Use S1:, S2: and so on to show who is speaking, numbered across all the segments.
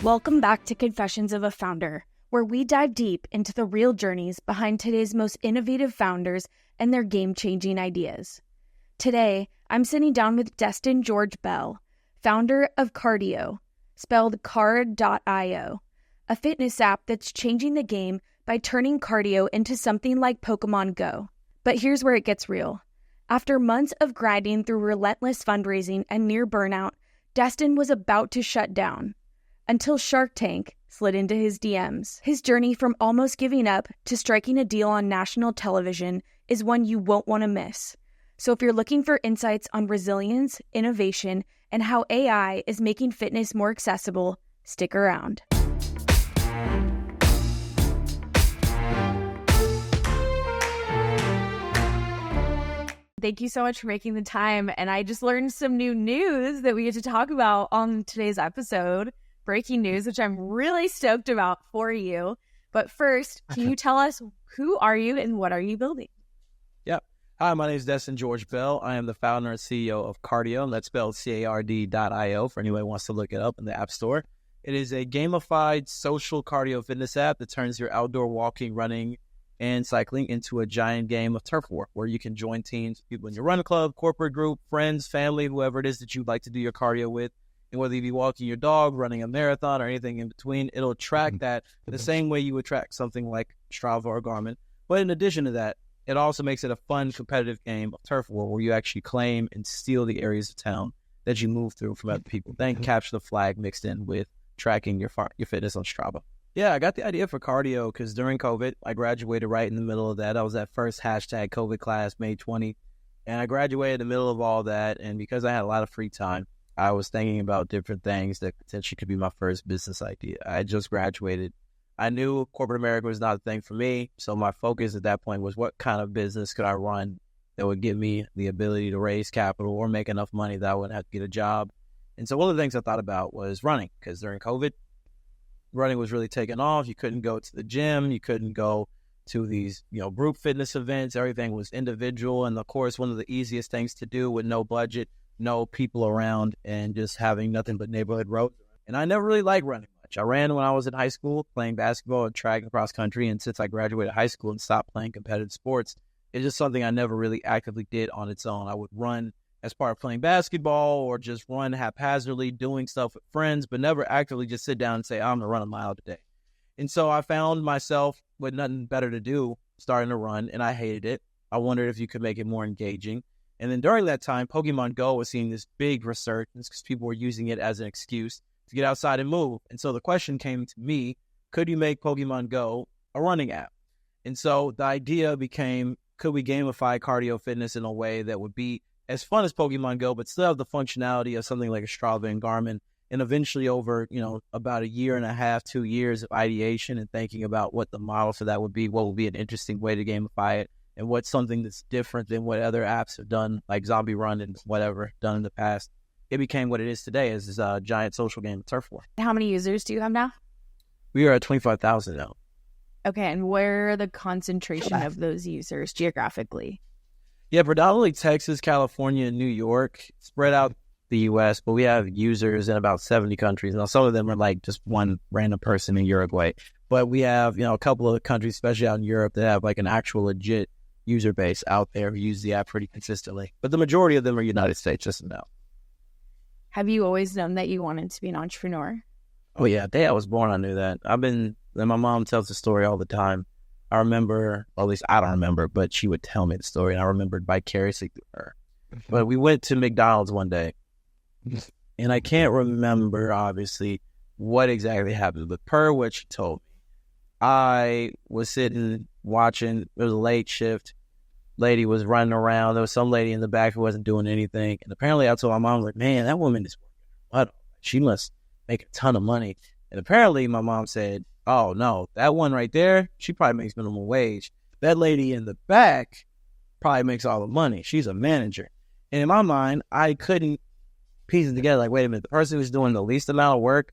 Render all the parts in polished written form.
S1: Welcome back to Confessions of a Founder, where we dive deep into the real journeys behind today's most innovative founders and their game-changing ideas. Today, I'm sitting down with Destin George Bell, founder of Cardio, spelled card.io, a fitness app that's changing the game by turning cardio into something like Pokémon Go. But here's where it gets real. After months of grinding through relentless fundraising and near burnout, Destin was about to shut down. Until Shark Tank slid into his DMs. His journey from almost giving up to striking a deal on national television is one you won't want to miss. So if you're looking for insights on resilience, innovation, and how AI is making fitness more accessible, stick around. Thank you so much for making the time. And I just learned some new news that we get to talk about on today's episode. Breaking news, which I'm really stoked about for you. But first, can you tell us who are you and what are you building?
S2: Yep. Hi, my name is Destin George Bell. I am the founder and CEO of Cardio, and that's spelled card.io for anyone who wants to look it up in the App Store. It is a gamified social cardio fitness app that turns your outdoor walking, running, and cycling into a giant game of turf war, where you can join teams, people in your run club, corporate group, friends, family, whoever it is that you'd like to do your cardio with. And whether you be walking your dog, running a marathon, or anything in between, it'll track that the same way you would track something like Strava or Garmin. But in addition to that, it also makes it a fun, competitive game of turf war where you actually claim and steal the areas of town that you move through from other people. Then capture the flag mixed in with tracking your fitness on Strava. Yeah, I got the idea for Cardio because during COVID, I graduated right in the middle of that. I was that first hashtag COVID class, May 20. And I graduated in the middle of all that. And because I had a lot of free time, I was thinking about different things that potentially could be my first business idea. I just graduated. I knew corporate America was not a thing for me. So my focus at that point was what kind of business could I run that would give me the ability to raise capital or make enough money that I wouldn't have to get a job. And so one of the things I thought about was running, because during COVID, running was really taking off. You couldn't go to the gym. You couldn't go to these, group fitness events. Everything was individual. And of course, one of the easiest things to do with no budget, no people around, and just having nothing but neighborhood roads. And I never really liked running much. I ran when I was in high school, playing basketball and track and cross country. And since I graduated high school and stopped playing competitive sports, it's just something I never really actively did on its own. I would run as part of playing basketball or just run haphazardly, doing stuff with friends, but never actively just sit down and say, I'm going to run a mile today. And so I found myself with nothing better to do, starting to run, and I hated it. I wondered if you could make it more engaging. And then during that time, Pokemon Go was seeing this big resurgence because people were using it as an excuse to get outside and move. And so the question came to me, could you make Pokemon Go a running app? And so the idea became, could we gamify cardio fitness in a way that would be as fun as Pokemon Go, but still have the functionality of something like a Strava and Garmin? And eventually over, about a year and a half, 2 years of ideation and thinking about what the model for that would be, what would be an interesting way to gamify it, and what's something that's different than what other apps have done, like Zombie Run and whatever, done in the past. It became what it is today, as this giant social game of turf war.
S1: How many users do you have now?
S2: We are at 25,000 now.
S1: Okay, and where are the concentration of those users geographically?
S2: Yeah, predominantly Texas, California, and New York, spread out the U.S., but we have users in about 70 countries. Now, some of them are like just one random person in Uruguay. But we have, a couple of countries, especially out in Europe, that have like an actual legit user base out there who use the app pretty consistently. But the majority of them are United States, just about.
S1: Have you always known that you wanted to be an entrepreneur?
S2: Oh, yeah. The day I was born, I knew that. My mom tells the story all the time. I remember, or at least I don't remember, but she would tell me the story, and I remembered vicariously through her. But we went to McDonald's one day, and I can't remember, obviously, what exactly happened. But per what she told me, I was sitting watching. It was a late shift. Lady was running around. There was some lady in the back who wasn't doing anything. And apparently I told my mom, like, man, that woman is working her butt off. She must make a ton of money. And apparently my mom said, oh, no, that one right there, she probably makes minimum wage. That lady in the back probably makes all the money. She's a manager. And in my mind, I couldn't piece it together. Like, wait a minute, the person who's doing the least amount of work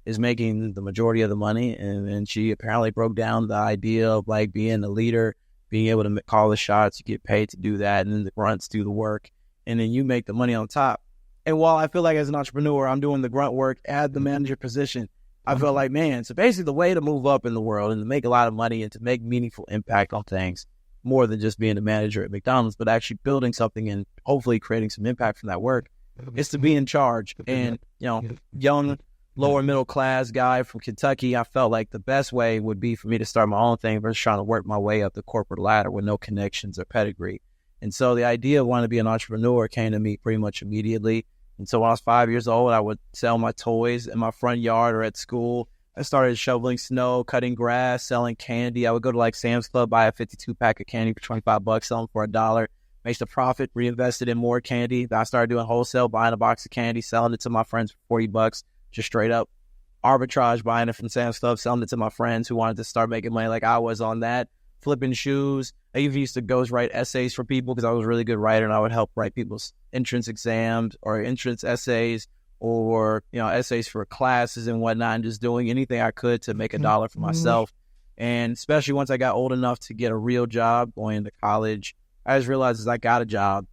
S2: is making the majority of the money. And she apparently broke down the idea of like being a leader, being able to call the shots, you get paid to do that, and then the grunts do the work, and then you make the money on top. And while I feel like as an entrepreneur, I'm doing the grunt work at the manager position, I feel like, man, so basically the way to move up in the world and to make a lot of money and to make meaningful impact on things, more than just being a manager at McDonald's, but actually building something and hopefully creating some impact from that work, is to be in charge. And, young, lower middle class guy from Kentucky, I felt like the best way would be for me to start my own thing versus trying to work my way up the corporate ladder with no connections or pedigree. And so the idea of wanting to be an entrepreneur came to me pretty much immediately. And so when I was 5 years old, I would sell my toys in my front yard or at school. I started shoveling snow, cutting grass, selling candy. I would go to like Sam's Club, buy a 52-pack of candy for $25, sell them for $1, make the profit, reinvested in more candy. Then I started doing wholesale, buying a box of candy, selling it to my friends for $40, just straight up arbitrage, buying it from Sam's Club, selling it to my friends who wanted to start making money like I was on that, flipping shoes. I even used to ghostwrite essays for people because I was a really good writer, and I would help write people's entrance exams or entrance essays or, essays for classes and whatnot, and just doing anything I could to make $1 for myself. And especially once I got old enough to get a real job, going to college, I just realized as I got a job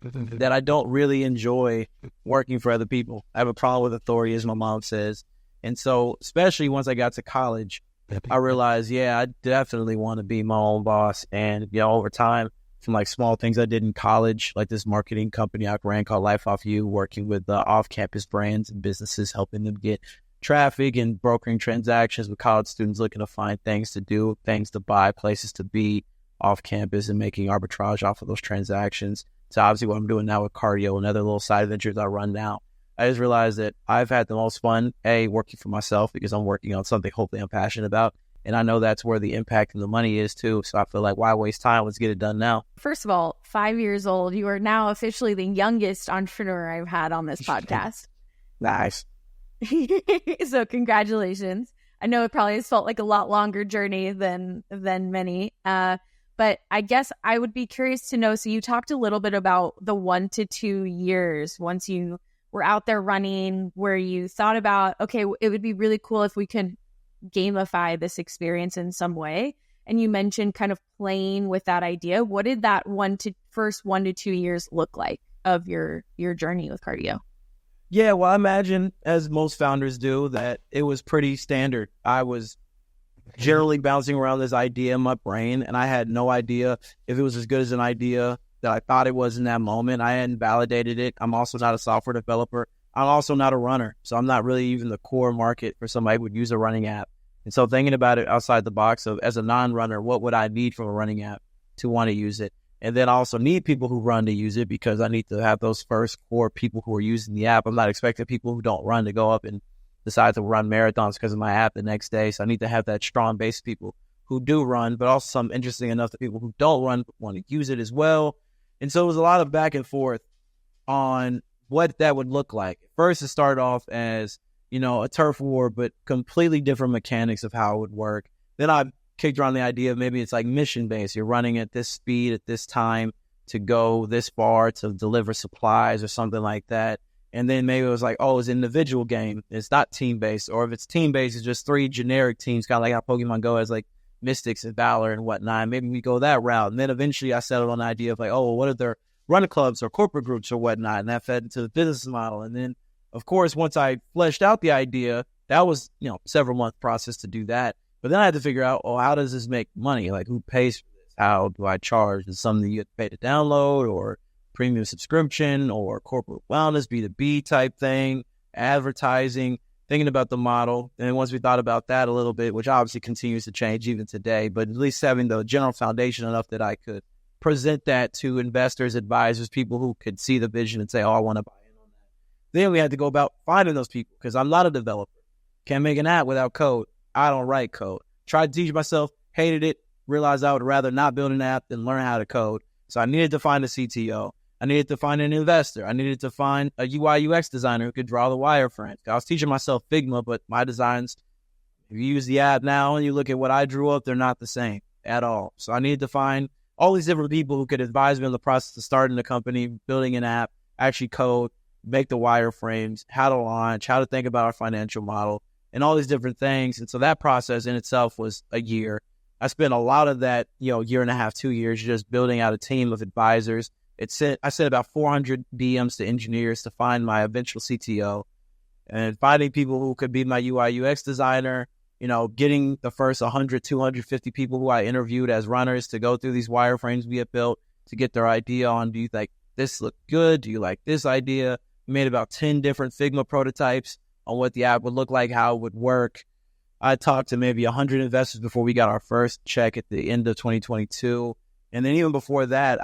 S2: that I don't really enjoy working for other people. I have a problem with authority, as my mom says. And so, especially once I got to college, I realized, I definitely want to be my own boss. And, over time, from like small things I did in college, like this marketing company I ran called Life Off You, working with off-campus brands and businesses, helping them get traffic and brokering transactions with college students looking to find things to do, things to buy, places to be off campus, and making arbitrage off of those transactions. So obviously what I'm doing now with cardio and other little side ventures I run now, I just realized that I've had the most fun, working for myself because I'm working on something hopefully I'm passionate about. And I know that's where the impact and the money is too. So I feel like, why waste time? Let's get it done now.
S1: First of all, 5 years old. You are now officially the youngest entrepreneur I've had on this podcast.
S2: Nice.
S1: So congratulations. I know it probably has felt like a lot longer journey than many. But I guess I would be curious to know, so you talked a little bit about the 1 to 2 years once you were out there running, where you thought about, okay, it would be really cool if we could gamify this experience in some way. And you mentioned kind of playing with that idea. What did that first 1 to 2 years look like of your journey with cardio?
S2: Yeah, well, I imagine, as most founders do, that it was pretty standard. I was generally bouncing around this idea in my brain, and I had no idea if it was as good as an idea that I thought it was in that moment. I hadn't validated it. I'm also not a software developer. I'm also not a runner, so I'm not really even the core market for somebody who would use a running app. And so thinking about it outside the box of, as a non-runner, what would I need from a running app to want to use it? And then I also need people who run to use it, because I need to have those first core people who are using the app. I'm not expecting people who don't run to go up and decide to run marathons because of my app the next day. So I need to have that strong base of people who do run, but also some interesting enough that people who don't run want to use it as well. And so it was a lot of back and forth on what that would look like. First, it started off as, a turf war, but completely different mechanics of how it would work. Then I kicked around the idea of maybe it's like mission-based. You're running at this speed at this time to go this far to deliver supplies or something like that. And then maybe it was like, it's an individual game. It's not team-based. Or if it's team-based, it's just 3 generic teams, kind of like how Pokémon Go has like Mystics and Valor and whatnot. Maybe we go that route. And then eventually I settled on the idea of like, what if they're run clubs or corporate groups or whatnot? And that fed into the business model. And then, of course, once I fleshed out the idea, that was, several month process to do that. But then I had to figure out, how does this make money? Like, who pays for this? How do I charge? Is it something you have to pay to download, or premium subscription, or corporate wellness, B2B type thing, advertising, thinking about the model. And once we thought about that a little bit, which obviously continues to change even today, but at least having the general foundation enough that I could present that to investors, advisors, people who could see the vision and say, I want to buy in on that. Then we had to go about finding those people, because I'm not a developer. Can't make an app without code. I don't write code. Tried to teach myself, hated it, realized I would rather not build an app than learn how to code. So I needed to find a CTO. I needed to find an investor. I needed to find a UI UX designer who could draw the wireframes. I was teaching myself Figma, but my designs, if you use the app now and you look at what I drew up, they're not the same at all. So I needed to find all these different people who could advise me on the process of starting the company, building an app, actually code, make the wireframes, how to launch, how to think about our financial model, and all these different things. And so that process in itself was a year. I spent a lot of that, year and a half, 2 years, just building out a team of advisors. I sent about 400 DMs to engineers to find my eventual CTO, and finding people who could be my UI UX designer, getting the first 100, 250 people who I interviewed as runners to go through these wireframes we had built to get their idea on, do you think this look good? Do you like this idea? We made about 10 different Figma prototypes on what the app would look like, how it would work. I talked to maybe 100 investors before we got our first check at the end of 2022. And then even before that,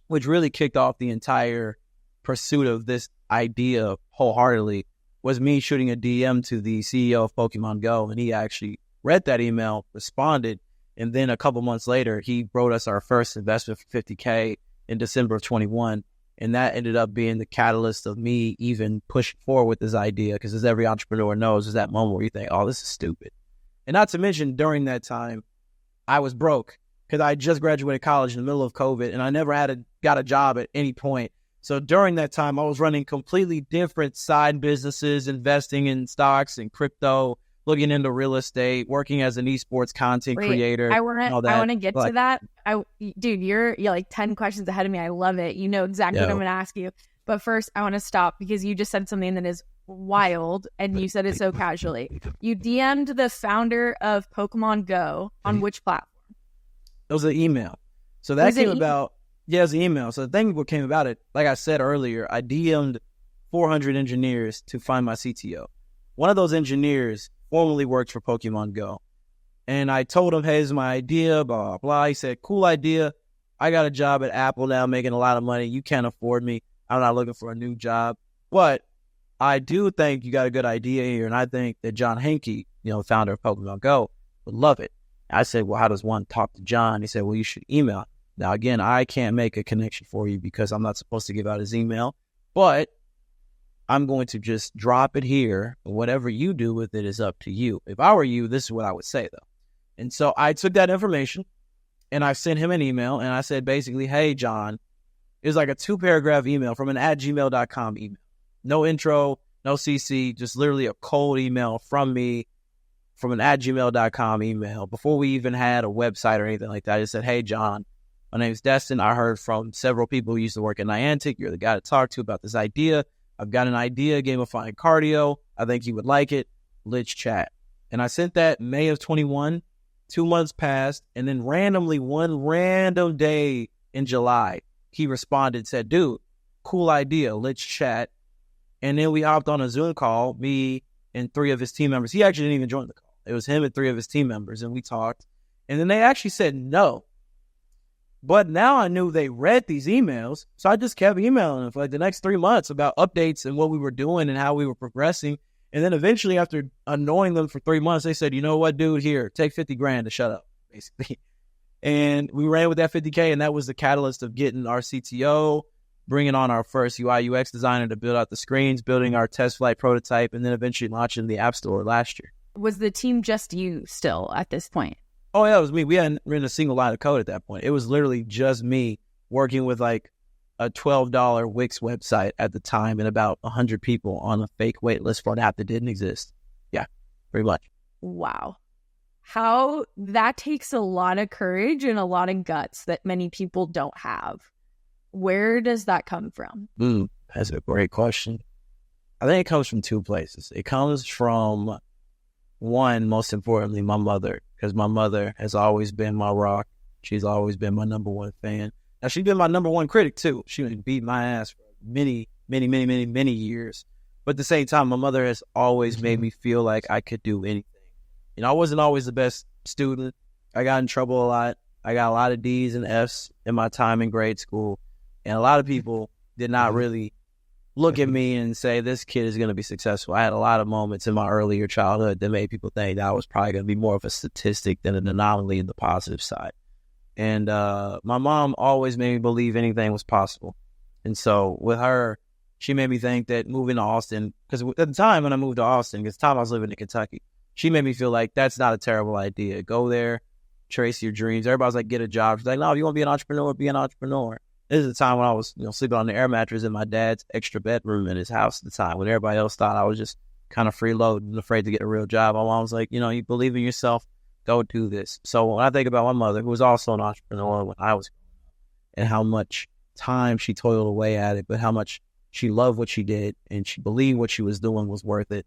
S2: which really kicked off the entire pursuit of this idea wholeheartedly, was me shooting a DM to the CEO of Pokémon Go. And he actually read that email, responded, and then a couple months later, he wrote us our first investment for $50K in December of 21. And that ended up being the catalyst of me even pushing forward with this idea, because as every entrepreneur knows, there's that moment where you think, oh, this is stupid. And not to mention, during that time, I was broke because I just graduated college in the middle of COVID, and I never got a job at any point. So during that time, I was running completely different side businesses, investing in stocks and crypto, looking into real estate, working as an esports content creator.
S1: I want to get to that. Dude, you're like 10 questions ahead of me. I love it. You know exactly what I'm going to ask you. But first, I want to stop because you just said something that is wild, and you said it so casually. You DM'd the founder of Pokemon Go on which platform?
S2: It was an email. So that came about. Yeah, it was an email. So the thing what came about it, like I said earlier, I DM'd 400 engineers to find my CTO. One of those engineers formerly worked for Pokemon Go. And I told him, hey, this is my idea, blah, blah, blah. He said, cool idea. I got a job at Apple now, making a lot of money. You can't afford me. I'm not looking for a new job. But I do think you got a good idea here. And I think that John Henke, founder of Pokemon Go, would love it. I said, well, how does one talk to John? He said, well, you should email. Now, again, I can't make a connection for you because I'm not supposed to give out his email, but I'm going to just drop it here. Whatever you do with it is up to you. If I were you, this is what I would say, though. And so I took that information and I sent him an email, and I said, basically, hey, John, it was like a 2-paragraph email from an @gmail.com email. No intro, no CC, just literally a cold email from me from an @gmail.com email. Before we even had a website or anything like that, I just said, hey, John, my name is Destin. I heard from several people who used to work at Niantic. You're the guy to talk to about this idea. I've got an idea, gamifying cardio. I think you would like it. Let's chat. And I sent that May of 21. 2 months passed. And then randomly, one random day in July, he responded, said, dude, cool idea. Let's chat. And then we hopped on a Zoom call, me and 3 of his team members. He actually didn't even join the call. It was him and 3 of his team members. And we talked. And then they actually said no. But now I knew they read these emails, so I just kept emailing them for like the next 3 months about updates and what we were doing and how we were progressing. And then eventually, after annoying them for 3 months, they said, you know what, dude, here, take 50 grand to shut up, basically. And we ran with that 50K, and that was the catalyst of getting our CTO, bringing on our first UI UX designer to build out the screens, building our test flight prototype, and then eventually launching the App Store last year.
S1: Was the team just you still at this point?
S2: Oh, yeah, it was me. We hadn't written a single line of code at that point. It was literally just me working with like a $12 Wix website at the time and about 100 people on a fake wait list for an app that didn't exist. Yeah, pretty much.
S1: Wow. That takes a lot of courage and a lot of guts that many people don't have. Where does that come from?
S2: That's a great question. I think it comes from 2 places. It comes from, one, most importantly, my mother. Because my mother has always been my rock. She's always been my number 1 fan. Now, she's been my number 1 critic, too. She beat my ass for many years. But at the same time, my mother has always made me feel like I could do anything. I wasn't always the best student. I got in trouble a lot. I got a lot of D's and F's in my time in grade school. And a lot of people did not really look at me and say, this kid is going to be successful. I had a lot of moments in my earlier childhood that made people think that I was probably going to be more of a statistic than an anomaly in the positive side. And my mom always made me believe anything was possible. And so with her, she made me think that moving to Austin, because at the time when I moved to Austin, because the time I was living in Kentucky, she made me feel like that's not a terrible idea. Go there, chase your dreams. Everybody's like, get a job. She's like, no, if you want to be an entrepreneur, be an entrepreneur. This is the time when I was, sleeping on the air mattress in my dad's extra bedroom in his house at the time, when everybody else thought I was just kind of freeloading and afraid to get a real job. My mom was like, you believe in yourself, go do this. So when I think about my mother, who was also an entrepreneur when I was growing up, and how much time she toiled away at it, but how much she loved what she did and she believed what she was doing was worth it,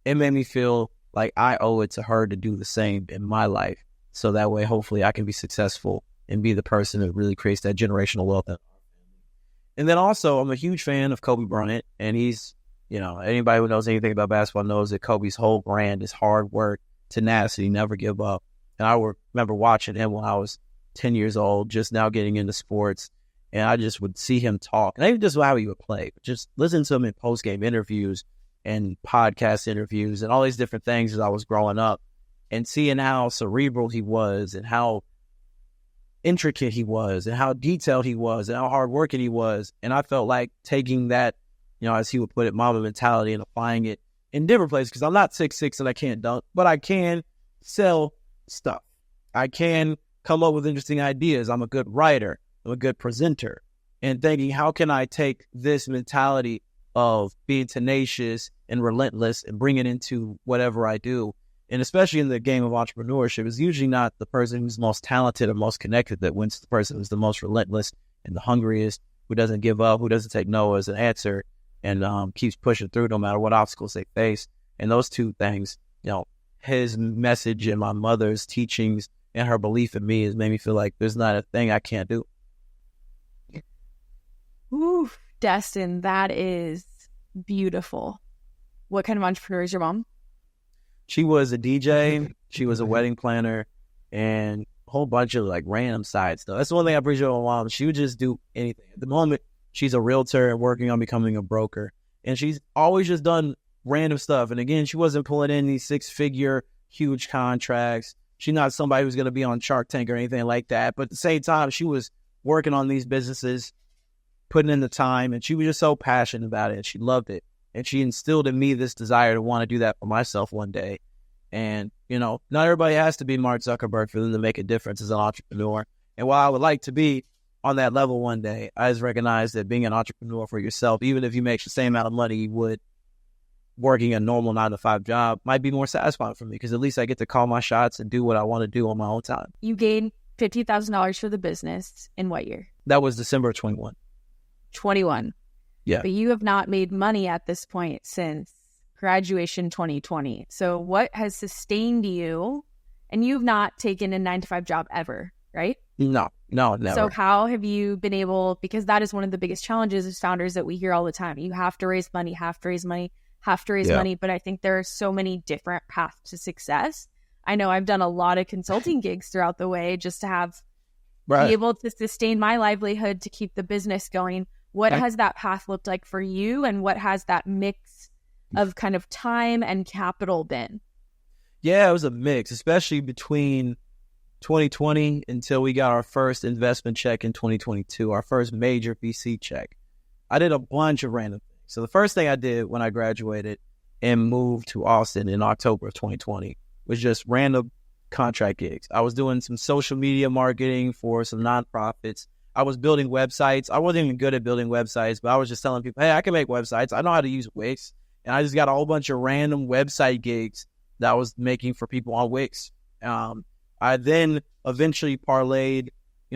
S2: it made me feel like I owe it to her to do the same in my life. So that way, hopefully, I can be successful and be the person that really creates that generational wealth. And then also, I'm a huge fan of Kobe Bryant, and he's, anybody who knows anything about basketball knows that Kobe's whole brand is hard work, tenacity, never give up. And I remember watching him when I was 10 years old, just now getting into sports, and I just would see him talk. And even just how he would play, just listen to him in post-game interviews and podcast interviews and all these different things as I was growing up, and seeing how cerebral he was and how intricate he was and how detailed he was and how hardworking he was. And I felt like taking that, as he would put it, Mamba mentality, and applying it in different places, because I'm not 6'6" and I can't dunk, but I can sell stuff. I can come up with interesting ideas. I'm a good writer. I'm a good presenter. And thinking, how can I take this mentality of being tenacious and relentless and bring it into whatever I do? And especially in the game of entrepreneurship, it's usually not the person who's most talented or most connected that wins. The person who's the most relentless and the hungriest, who doesn't give up, who doesn't take no as an answer, and keeps pushing through no matter what obstacles they face. And those two things, his message and my mother's teachings and her belief in me has made me feel like there's not a thing I can't do.
S1: Ooh, Destin, that is beautiful. What kind of entrepreneur is your mom?
S2: She was a DJ, she was a wedding planner, and a whole bunch of random side stuff. That's the one thing I appreciate about my mom. She would just do anything. At the moment, she's a realtor and working on becoming a broker. And she's always just done random stuff. And again, she wasn't pulling in these 6-figure, huge contracts. She's not somebody who's going to be on Shark Tank or anything like that. But at the same time, she was working on these businesses, putting in the time, and she was just so passionate about it, and she loved it. And she instilled in me this desire to want to do that for myself one day. And, not everybody has to be Mark Zuckerberg for them to make a difference as an entrepreneur. And while I would like to be on that level one day, I just recognize that being an entrepreneur for yourself, even if you make the same amount of money you would working a normal 9-to-5 job, might be more satisfying for me, because at least I get to call my shots and do what I want to do on my own time.
S1: You gained $50,000 for the business in what year?
S2: That was December of 21.
S1: 21.
S2: Yeah.
S1: But you have not made money at this point since graduation 2020. So what has sustained you? And you've not taken a 9-to-5 job ever, right?
S2: No, never.
S1: So how have you been able, because that is one of the biggest challenges as founders that we hear all the time. You have to raise money, money. But I think there are so many different paths to success. I know I've done a lot of consulting gigs throughout the way just to be able to sustain my livelihood, to keep the business going. What has that path looked like for you, and what has that mix of kind of time and capital been?
S2: Yeah, it was a mix, especially between 2020 until we got our first investment check in 2022, our first major VC check. I did a bunch of random things. So the first thing I did when I graduated and moved to Austin in October of 2020 was just random contract gigs. I was doing some social media marketing for some nonprofits. I was building websites. I wasn't even good at building websites, but I was just telling people, hey, I can make websites. I know how to use Wix. And I just got a whole bunch of random website gigs that I was making for people on Wix. I then eventually parlayed,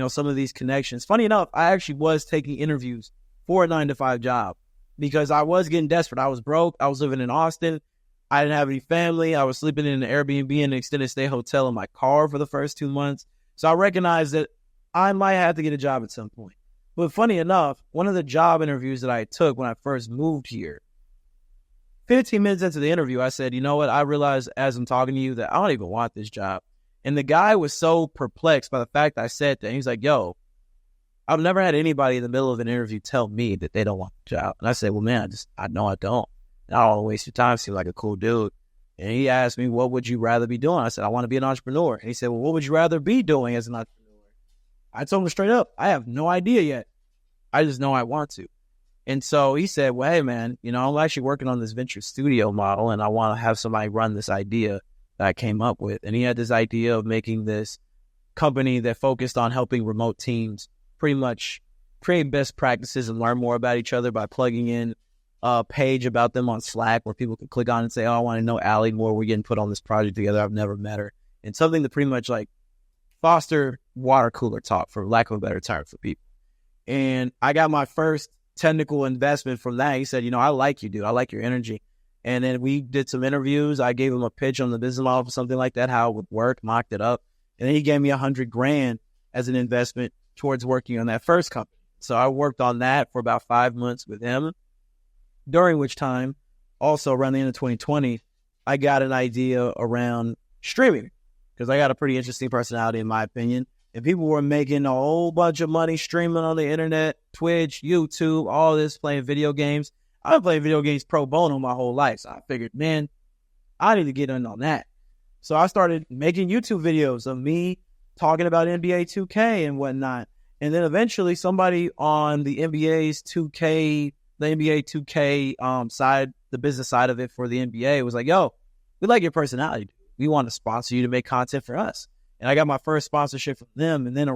S2: some of these connections. Funny enough, I actually was taking interviews for a 9-to-5 job because I was getting desperate. I was broke. I was living in Austin. I didn't have any family. I was sleeping in an Airbnb and an extended stay hotel in my car for the first 2 months. So I recognized that I might have to get a job at some point. But funny enough, one of the job interviews that I took when I first moved here, 15 minutes into the interview, I said, you know what? I realized as I'm talking to you that I don't even want this job. And the guy was so perplexed by the fact that I said that. He's like, yo, I've never had anybody in the middle of an interview tell me that they don't want the job. And I said, well, man, I know I don't. I don't want to waste your time. Seem like a cool dude. And he asked me, what would you rather be doing? I said, I want to be an entrepreneur. And he said, well, what would you rather be doing as an entrepreneur? I told him straight up, I have no idea yet. I just know I want to. And so he said, well, hey, man, I'm actually working on this venture studio model, and I want to have somebody run this idea that I came up with. And he had this idea of making this company that focused on helping remote teams pretty much create best practices and learn more about each other by plugging in a page about them on Slack where people can click on and say, oh, I want to know Allie more. We're getting put on this project together. I've never met her. And something to pretty much like foster water cooler talk, for lack of a better term, for people. And I got my first technical investment from that. He said, I like you, dude. I like your energy. And then we did some interviews. I gave him a pitch on the business model for something like that, how it would work, mocked it up. And then he gave me $100,000 as an investment towards working on that first company. So I worked on that for about 5 months with him, during which time, also around the end of 2020, I got an idea around streaming, because I got a pretty interesting personality, in my opinion. And people were making a whole bunch of money streaming on the internet, Twitch, YouTube, all this, playing video games. I've been playing video games pro bono my whole life. So I figured, man, I need to get in on that. So I started making YouTube videos of me talking about NBA 2K and whatnot. And then eventually somebody on the NBA 2K side, the business side of it for the NBA, was like, yo, we like your personality. We want to sponsor you to make content for us. And I got my first sponsorship from them. And then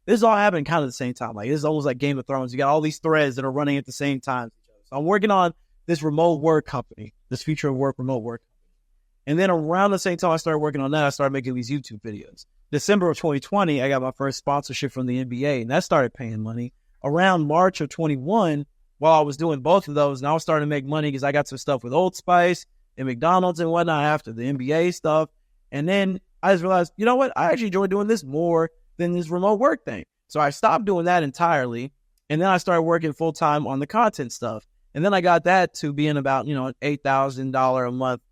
S2: this all happened kind of at the same time. Like, this is almost like Game of Thrones. You got all these threads that are running at the same time. So I'm working on this remote work company, this future of work, remote work. And then around the same time I started working on that, I started making these YouTube videos. December of 2020, I got my first sponsorship from the NBA, and that started paying money. Around March of 21, while I was doing both of those, and I was starting to make money because I got some stuff with Old Spice and McDonald's and whatnot after the NBA stuff. And then I just realized, you know what? I actually enjoy doing this more than this remote work thing. So I stopped doing that entirely, and then I started working full-time on the content stuff. And then I got that to being about, an $8,000 a month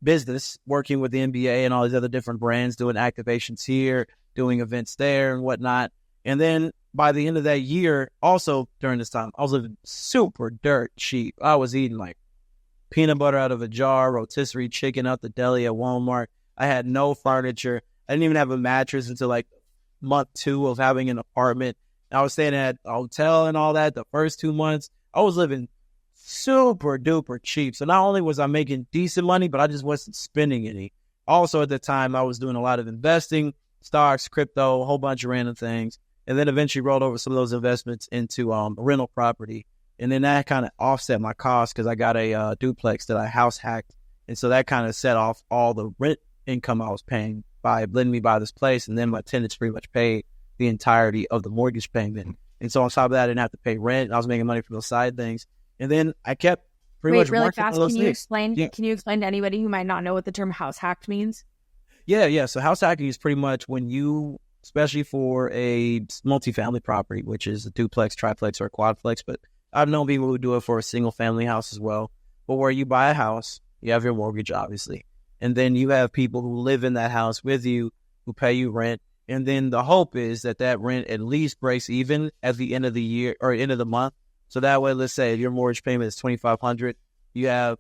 S2: business, working with the NBA and all these other different brands, doing activations here, doing events there and whatnot. And then by the end of that year, also during this time, I was living super dirt cheap. I was eating like peanut butter out of a jar, rotisserie chicken out the deli at Walmart. I had no furniture. I didn't even have a mattress until like month 2 of having an apartment. I was staying at a hotel and all that the first 2 months. I was living super duper cheap. So not only was I making decent money, but I just wasn't spending any. Also at the time, I was doing a lot of investing, stocks, crypto, a whole bunch of random things. And then eventually rolled over some of those investments into a rental property. And then that kind of offset my costs because I got a duplex that I house hacked. And so that kind of set off all the rent income I was paying by letting me buy this place. And then my tenants pretty much paid the entirety of the mortgage payment. And so on top of that, I didn't have to pay rent. I was making money from those side things. And then I kept pretty much
S1: really
S2: working
S1: fast.
S2: on those
S1: Can you
S2: things.
S1: explain?
S2: Yeah.
S1: Can you explain to anybody who might not know what the term house hacked means?
S2: Yeah. So house hacking is pretty much when you, especially for a multifamily property, which is a duplex, triplex, or a quadplex, but I've known people who do it for a single family house as well. But where you buy a house, you have your mortgage, obviously, and then you have people who live in that house with you who pay you rent. And then the hope is that that rent at least breaks even at the end of the year or end of the month. So that way, let's say if your mortgage payment is $2,500, you have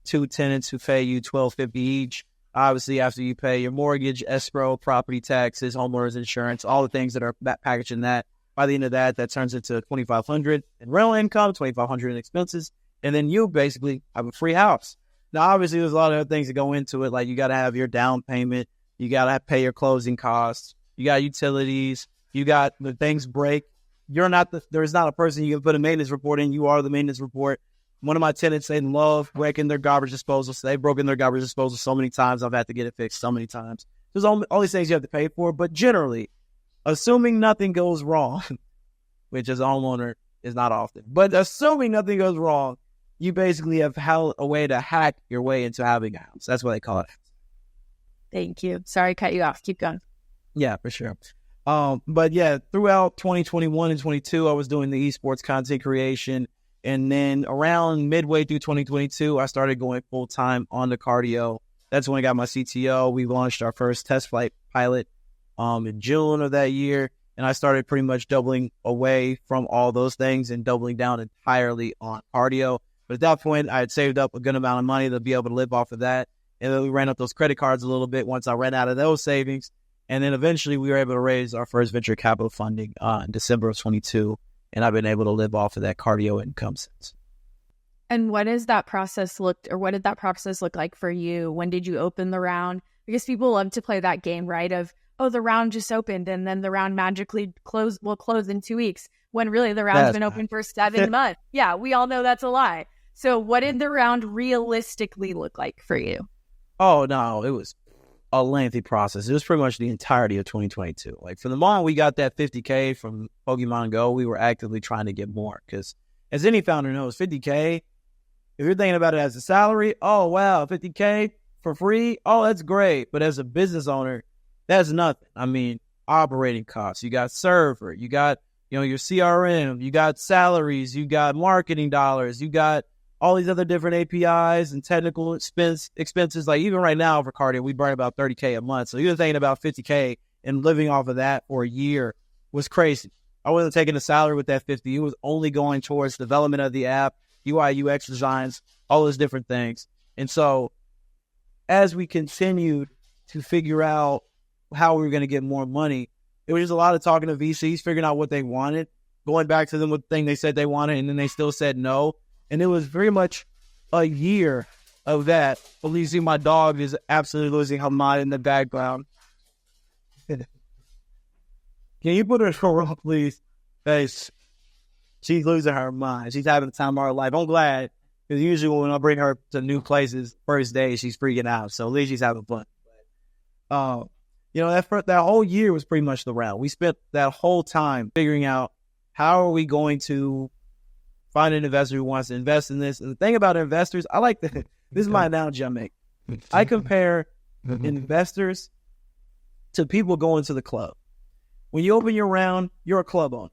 S2: 2 tenants who pay you $1,250 each. Obviously, after you pay your mortgage, escrow, property taxes, homeowners insurance, all the things that are packaged in that, by the end of that, that turns into $2,500 in rental income, $2,500 in expenses, and then you basically have a free house. Now, obviously, there's a lot of other things that go into it, like you got to have your down payment, you got to pay your closing costs, you got utilities, you got the things break. There's not a person you can put a maintenance report in. You are the maintenance report. One of my tenants, they love breaking their garbage disposal. So they've broken their garbage disposal so many times. I've had to get it fixed so many times. There's all these things you have to pay for. But generally, assuming nothing goes wrong, which as a homeowner is not often, but assuming nothing goes wrong, you basically have a way to hack your way into having a house. That's what they call it.
S1: Thank you. Sorry, cut you off. Keep going.
S2: Yeah, for sure. But yeah, throughout 2021 and 22, I was doing the esports content creation. And then around midway through 2022, I started going full time on the cardio. That's when I got my CTO. We launched our first test flight pilot in June of that year. And I started pretty much doubling away from all those things and doubling down entirely on cardio. But at that point, I had saved up a good amount of money to be able to live off of that. And then we ran up those credit cards a little bit once I ran out of those savings. And then eventually we were able to raise our first venture capital funding in December of 22. And I've been able to live off of that cardio income since.
S1: And what did that process look like for you? When did you open the round? Because people love to play that game, right? Of, oh, the round just opened and then the round magically will close in 2 weeks, when really the round's been open for 7 months. Yeah, we all know that's a lie. So what did the round realistically look like for you?
S2: Oh, no, it was a lengthy process. It was pretty much the entirety of 2022. Like, from the moment we got that 50K from Pokémon Go, we were actively trying to get more, because as any founder knows, 50K, if you're thinking about it as a salary, oh, wow, 50K for free, oh, that's great. But as a business owner, that's nothing. I mean, operating costs, you got server, you got, your CRM, you got salaries, you got marketing dollars, you got all these other different APIs and technical expenses. Like, even right now for cardio, we burn about 30K a month. So you're thinking about 50K and living off of that for a year was crazy. I wasn't taking a salary with that 50. It was only going towards development of the app, UI, UX designs, all those different things. And so as we continued to figure out how we were going to get more money, it was just a lot of talking to VCs, figuring out what they wanted, going back to them with the thing they said they wanted, and then they still said no. And it was very much a year of that. But you see, my dog is absolutely losing her mind in the background. Can you put her in a row, please? Because she's losing her mind. She's having the time of her life. I'm glad, because usually when I bring her to new places, first day, she's freaking out. So at least she's having fun. That whole year was pretty much the round. We spent that whole time figuring out how are we going to find an investor who wants to invest in this. And the thing about investors, I like this is my analogy I make. I compare investors to people going to the club. When you open your round, you're a club owner.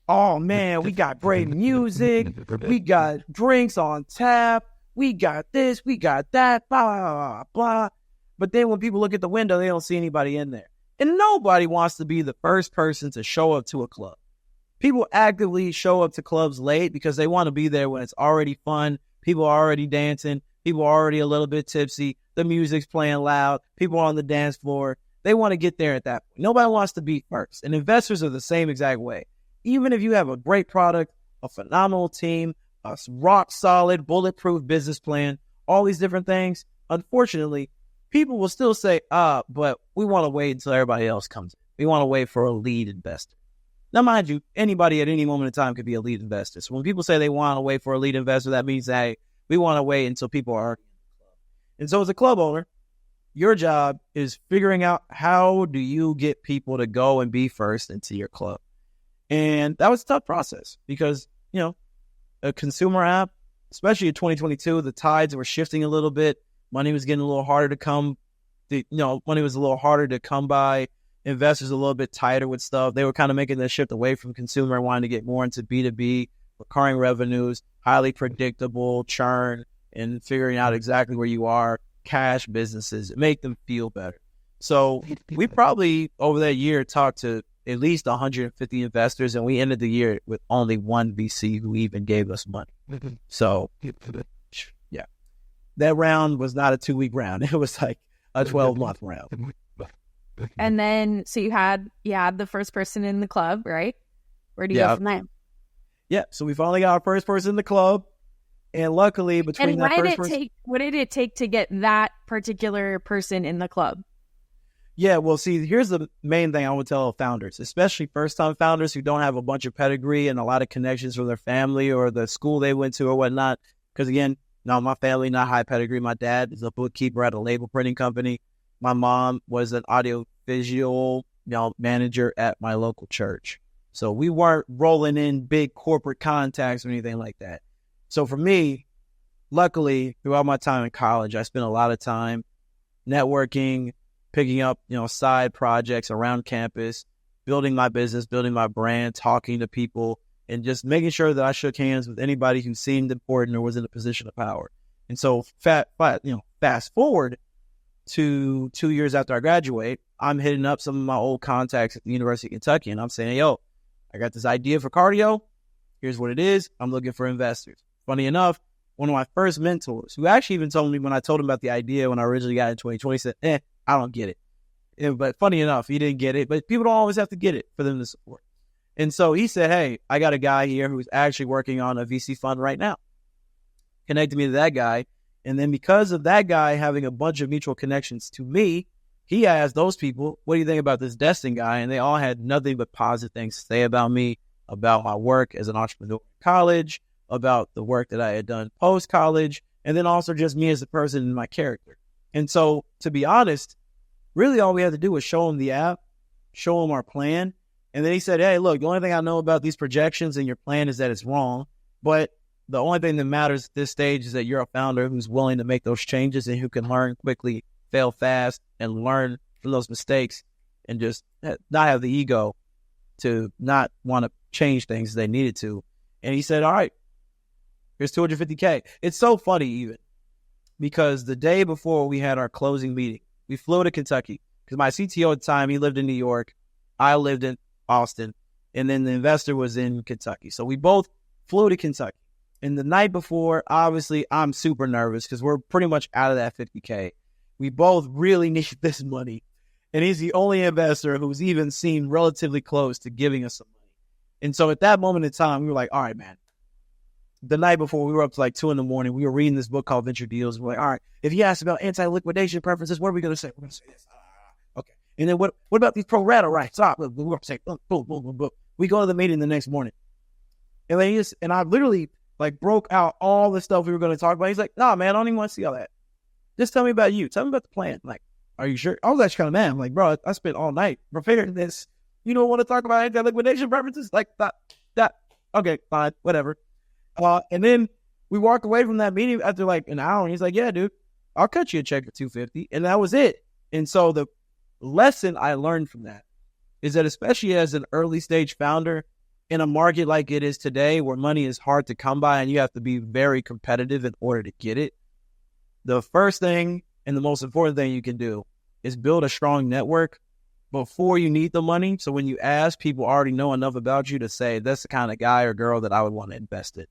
S2: Oh, man, we got great music. We got drinks on tap. We got this. We got that. Blah, blah, blah, blah. But then when people look at the window, they don't see anybody in there. And nobody wants to be the first person to show up to a club. People actively show up to clubs late because they want to be there when it's already fun. People are already dancing. People are already a little bit tipsy. The music's playing loud. People are on the dance floor. They want to get there at that point. Nobody wants to be first. And investors are the same exact way. Even if you have a great product, a phenomenal team, a rock solid, bulletproof business plan, all these different things, unfortunately, people will still say, but we want to wait until everybody else comes in. We want to wait for a lead investor. Now, mind you, anybody at any moment in time could be a lead investor. So when people say they want to wait for a lead investor, that means that, hey, we want to wait until people are already in the club. And so as a club owner, your job is figuring out how do you get people to go and be first into your club. And that was a tough process because, a consumer app, especially in 2022, the tides were shifting a little bit. Money was getting a little harder to come. Money was a little harder to come by. Investors a little bit tighter with stuff. They were kind of making that shift away from consumer and wanting to get more into B2B, recurring revenues, highly predictable churn, and figuring out exactly where you are, cash businesses, make them feel better. So we probably over that year talked to at least 150 investors, and we ended the year with only one VC who even gave us money. So yeah, that round was not a 2-week round. It was like a 12-month round.
S1: And then, so you had the first person in the club, right? Where do you go from there?
S2: Yeah, so we finally got our first person in the club. And luckily, between that first person...
S1: what did it take to get that particular person in the club?
S2: Yeah, well, see, here's the main thing I would tell founders, especially first-time founders who don't have a bunch of pedigree and a lot of connections from their family or the school they went to or whatnot. Because again, no, my family, not high pedigree. My dad is a bookkeeper at a label printing company. My mom was an audio-visual manager at my local church. So we weren't rolling in big corporate contacts or anything like that. So for me, luckily, throughout my time in college, I spent a lot of time networking, picking up, side projects around campus, building my business, building my brand, talking to people, and just making sure that I shook hands with anybody who seemed important or was in a position of power. And so fast forward to 2 years after I graduate, I'm hitting up some of my old contacts at the University of Kentucky, and I'm saying, yo, I got this idea for cardio. Here's what it is. I'm looking for investors. Funny enough, one of my first mentors, who actually even told me when I told him about the idea when I originally got in 2020, said, I don't get it. But funny enough, he didn't get it. But people don't always have to get it for them to support. And so he said, hey, I got a guy here who's actually working on a VC fund right now. Connected me to that guy. And then because of that guy having a bunch of mutual connections to me, he asked those people, what do you think about this Destin guy? And they all had nothing but positive things to say about me, about my work as an entrepreneur in college, about the work that I had done post-college, and then also just me as a person and my character. And so, to be honest, really all we had to do was show him the app, show him our plan. And then he said, hey, look, the only thing I know about these projections and your plan is that it's wrong. But the only thing that matters at this stage is that you're a founder who's willing to make those changes and who can learn quickly, fail fast, and learn from those mistakes and just not have the ego to not want to change things as they needed to. And he said, all right, here's $250K. It's so funny even because the day before we had our closing meeting, we flew to Kentucky because my CTO at the time, he lived in New York. I lived in Austin. And then the investor was in Kentucky. So we both flew to Kentucky. And the night before, obviously, I'm super nervous because we're pretty much out of that $50K. We both really need this money. And he's the only investor who's even seemed relatively close to giving us some money. And so at that moment in time, we were like, all right, man. The night before, we were up to like 2 a.m. We were reading this book called Venture Deals. And we're like, all right, if he asks about anti-liquidation preferences, what are we going to say? We're going to say this. Okay. And then what about these pro rata rights? We're going to say, boom, boom, boom, boom. We go to the meeting the next morning. And then I literally like broke out all the stuff we were going to talk about. He's like, nah, man, I don't even want to see all that. Just tell me about you. Tell me about the plan. Like, are you sure? I was actually kind of mad. I'm like, bro, I spent all night preparing this. You don't want to talk about anti-liquidation preferences? Like that. Okay, fine, whatever. And then we walk away from that meeting after like an hour. And he's like, yeah, dude, I'll cut you a check for $250. And that was it. And so the lesson I learned from that is that especially as an early stage founder in a market like it is today, where money is hard to come by and you have to be very competitive in order to get it, the first thing and the most important thing you can do is build a strong network before you need the money. So when you ask, people already know enough about you to say, that's the kind of guy or girl that I would want to invest in.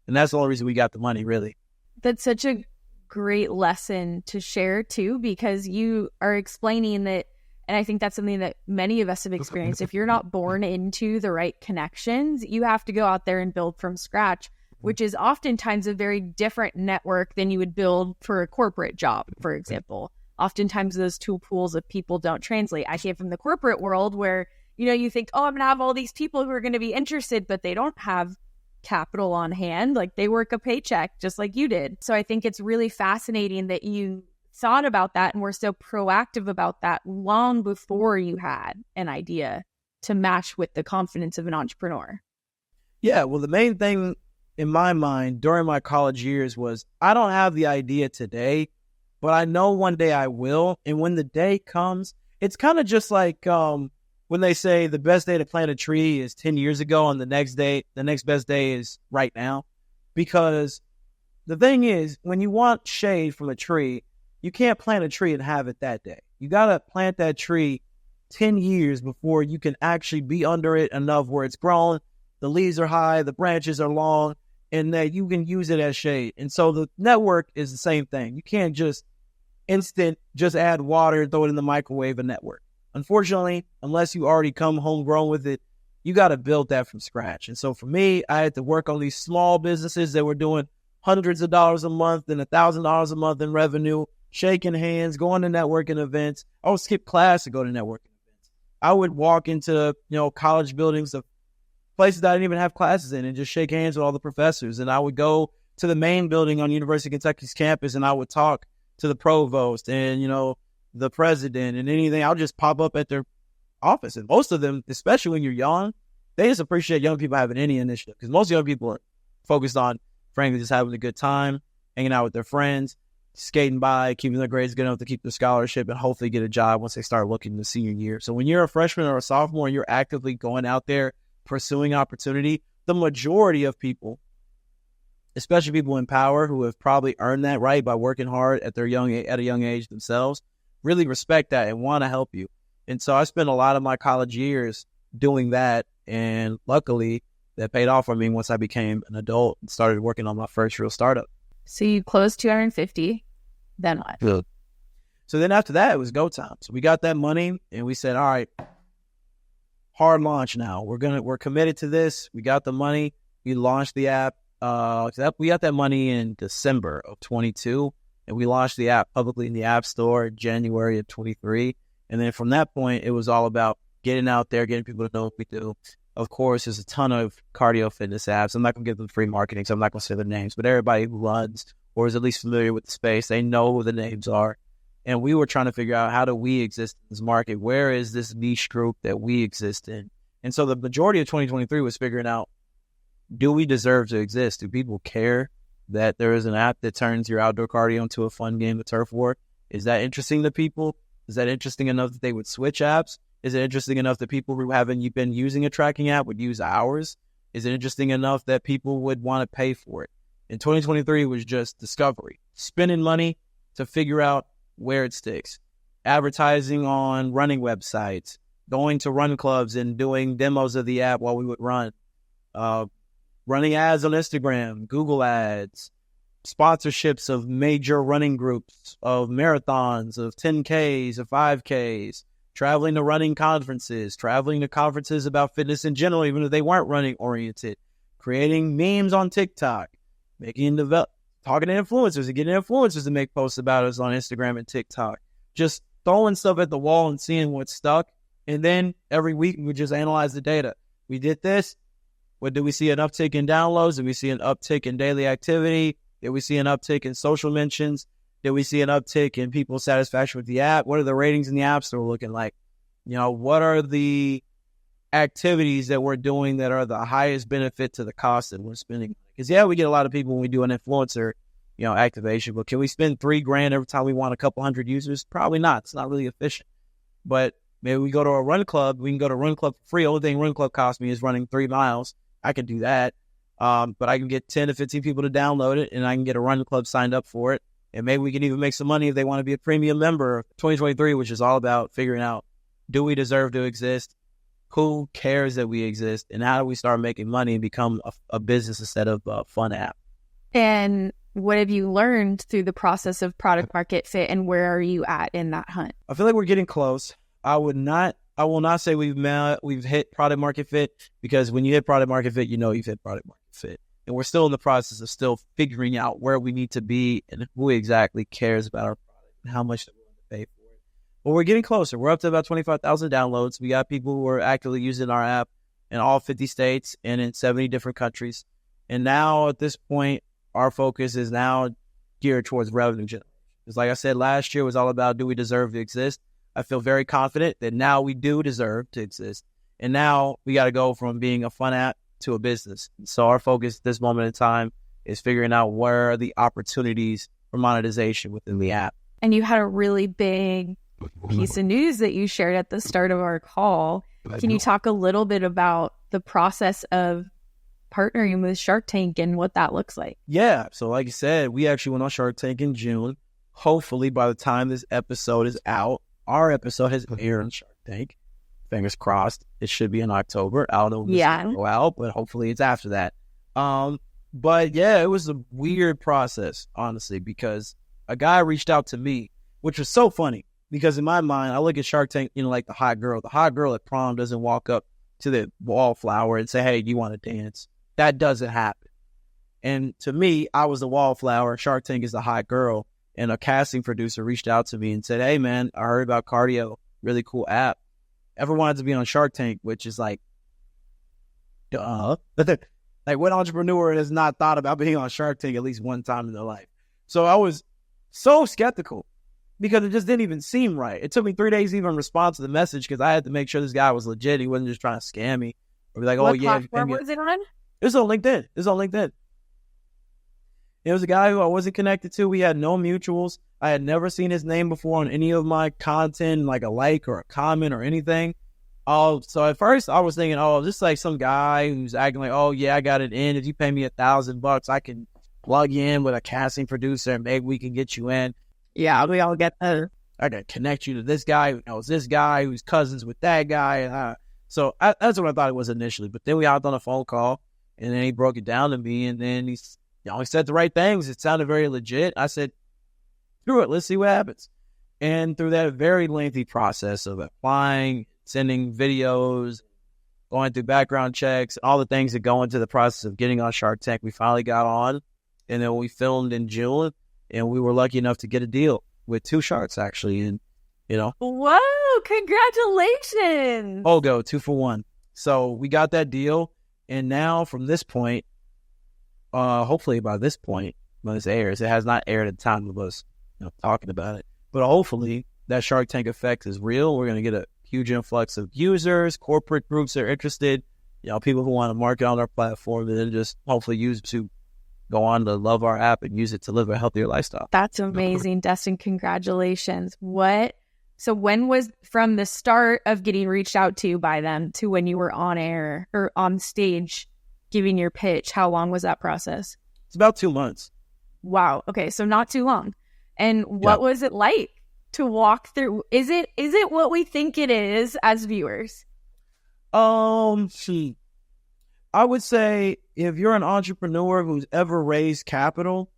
S2: And that's the only reason we got the money, really.
S1: That's such a great lesson to share, too, because you are explaining that, and I think that's something that many of us have experienced. If you're not born into the right connections, you have to go out there and build from scratch, which is oftentimes a very different network than you would build for a corporate job, for example. Oftentimes those two pools of people don't translate. I came from the corporate world where, you think, oh, I'm going to have all these people who are going to be interested, but they don't have capital on hand. Like they work a paycheck just like you did. So I think it's really fascinating that you thought about that and were so proactive about that long before you had an idea to match with the confidence of an entrepreneur.
S2: Yeah, well, the main thing in my mind during my college years was I don't have the idea today, but I know one day I will. And when the day comes, it's kind of just like when they say the best day to plant a tree is 10 years ago and the next best day is right now. Because the thing is, when you want shade from a tree, you can't plant a tree and have it that day. You got to plant that tree 10 years before you can actually be under it enough where it's grown, the leaves are high, the branches are long, and that you can use it as shade. And so the network is the same thing. You can't just add water, throw it in the microwave, and network. Unfortunately, unless you already come homegrown with it, you got to build that from scratch. And so for me, I had to work on these small businesses that were doing hundreds of dollars a month and $1,000 a month in revenue, shaking hands, going to networking events. I would skip class to go to networking events. I would walk into, college buildings of places that I didn't even have classes in and just shake hands with all the professors. And I would go to the main building on University of Kentucky's campus and I would talk to the provost and, the president and anything. I'll just pop up at their office. And most of them, especially when you're young, they just appreciate young people having any initiative because most young people are focused on, frankly, just having a good time, hanging out with their friends, skating by, keeping their grades good enough to keep their scholarship and hopefully get a job once they start looking the senior year. So when you're a freshman or a sophomore and you're actively going out there pursuing opportunity, the majority of people, especially people in power who have probably earned that right by working hard at a young age themselves, really respect that and want to help you. And so I spent a lot of my college years doing that. And luckily that paid off for me once I became an adult and started working on my first real startup.
S1: So you closed 250, then what?
S2: Good. So then after that, it was go time. So we got that money and we said, all right, hard launch now. We're committed to this. We got the money. We launched the app. We got that money in December of 22. And we launched the app publicly in the App Store in January of 23. And then from that point, it was all about getting out there, getting people to know what we do. Of course, there's a ton of cardio fitness apps. I'm not going to give them free marketing, so I'm not going to say their names. But everybody who runs or is at least familiar with the space, they know who the names are. And we were trying to figure out, how do we exist in this market? Where is this niche group that we exist in? And so the majority of 2023 was figuring out, do we deserve to exist? Do people care that there is an app that turns your outdoor cardio into a fun game of turf war? Is that interesting to people? Is that interesting enough that they would switch apps? Is it interesting enough that people who haven't been using a tracking app would use ours? Is it interesting enough that people would want to pay for it? In 2023, it was just discovery, spending money to figure out where it sticks, advertising on running websites, going to run clubs and doing demos of the app while we would run, running ads on Instagram, Google ads, sponsorships of major running groups, of marathons, of 10Ks, of 5Ks, traveling to running conferences, traveling to conferences about fitness in general, even if they weren't running oriented, creating memes on TikTok, talking to influencers and getting influencers to make posts about us on Instagram and TikTok, just throwing stuff at the wall and seeing what stuck. And then every week we just analyze the data. We did this. What did we see? An uptick in downloads? Did we see an uptick in daily activity? Did we see an uptick in social mentions? Did we see an uptick in people's satisfaction with the app? What are the ratings in the App Store looking like? What are the activities that we're doing that are the highest benefit to the cost that we're spending? Because, we get a lot of people when we do an influencer, activation, but can we spend $3,000 every time we want a couple hundred users? Probably not. It's not really efficient. But maybe we go to a run club. We can go to Run Club for free. Only thing Run Club costs me is running 3 miles. I can do that. But I can get 10 to 15 people to download it, and I can get a Run Club signed up for it. And maybe we can even make some money if they want to be a premium member. 2023, which is all about figuring out, do we deserve to exist? Who cares that we exist? And how do we start making money and become a business instead of a fun app?
S1: And what have you learned through the process of product market fit, and where are you at in that hunt?
S2: I feel like we're getting close. I will not say we've hit product market fit, because when you hit product market fit, you've hit product market fit. And we're still in the process of still figuring out where we need to be and who exactly cares about our product and how much they're willing to pay for it. But we're getting closer. We're up to about 25,000 downloads. We got people who are actively using our app in all 50 states and in 70 different countries. And now at this point, our focus is now geared towards revenue generation. Because like I said, last year was all about, do we deserve to exist? I feel very confident that now we do deserve to exist. And now we got to go from being a fun app to a business. So our focus at this moment in time is figuring out where are the opportunities for monetization within the app.
S1: And you had a really big piece of news that you shared at the start of our call. Can you talk a little bit about the process of partnering with Shark Tank and what that looks like?
S2: Yeah. So like I said, we actually went on Shark Tank in June. Hopefully by the time this episode is out, our episode has aired on Shark Tank. Fingers crossed. It should be in October. I don't know when this will go out, but hopefully it's after that. But yeah, it was a weird process, honestly, because a guy reached out to me, which was so funny, because in my mind, I look at Shark Tank, like the hot girl. The hot girl at prom doesn't walk up to the wallflower and say, hey, do you want to dance? That doesn't happen. And to me, I was the wallflower. Shark Tank is the hot girl. And a casting producer reached out to me and said, hey, man, I heard about cardio. Really cool app. Ever wanted to be on Shark Tank, which is like, duh. Like, what entrepreneur has not thought about being on Shark Tank at least one time in their life? So I was so skeptical because it just didn't even seem right. It took me 3 days to even respond to the message because I had to make sure this guy was legit. He wasn't just trying to scam me or be like,
S1: what platform was it on?
S2: It was on LinkedIn. It was a guy who I wasn't connected to. We had no mutuals. I had never seen his name before on any of my content, like a like or a comment or anything. So at first I was thinking, this is like some guy who's acting like, oh yeah, I got it in. If you pay me $1,000, I can plug you in with a casting producer and maybe we can get you in. Yeah, we all get that. I can connect you to this guy who knows this guy who's cousins with that guy. So that's what I thought it was initially. But then we hopped on a phone call and then he broke it down to me and then he said the right things. It sounded very legit. I said, screw it, let's see what happens. And through that very lengthy process of applying, sending videos, going through background checks, all the things that go into the process of getting on Shark Tank, we finally got on. And then we filmed in June. And we were lucky enough to get a deal with 2 sharks, actually. And,
S1: Whoa, congratulations.
S2: Pogo, 2 for 1. So we got that deal. And now from this point, hopefully by this point, when this airs, it has not aired at the time of us talking about it. But hopefully that Shark Tank effect is real. We're going to get a huge influx of users, corporate groups that are interested, people who want to market on our platform, and then just hopefully use to go on to love our app and use it to live a healthier lifestyle.
S1: That's amazing, Destin. Congratulations. So when was from the start of getting reached out to by them to when you were on air or on stage giving your pitch? How long was that process?
S2: It's about 2 months.
S1: Wow. Okay. So not too long. And what was it like to walk through? Is it what we think it is as viewers?
S2: I would say if you're an entrepreneur who's ever raised capital,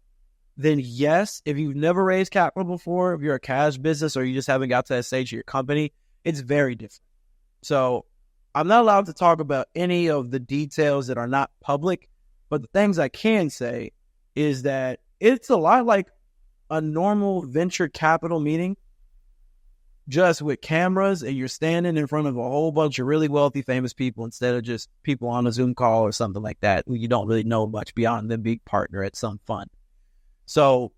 S2: then yes. If you've never raised capital before, if you're a cash business or you just haven't got to that stage of your company, it's very different. So I'm not allowed to talk about any of the details that are not public, but the things I can say is that it's a lot like a normal venture capital meeting, just with cameras, and you're standing in front of a whole bunch of really wealthy, famous people instead of just people on a Zoom call or something like that who you don't really know much beyond them being partner at some fund. So,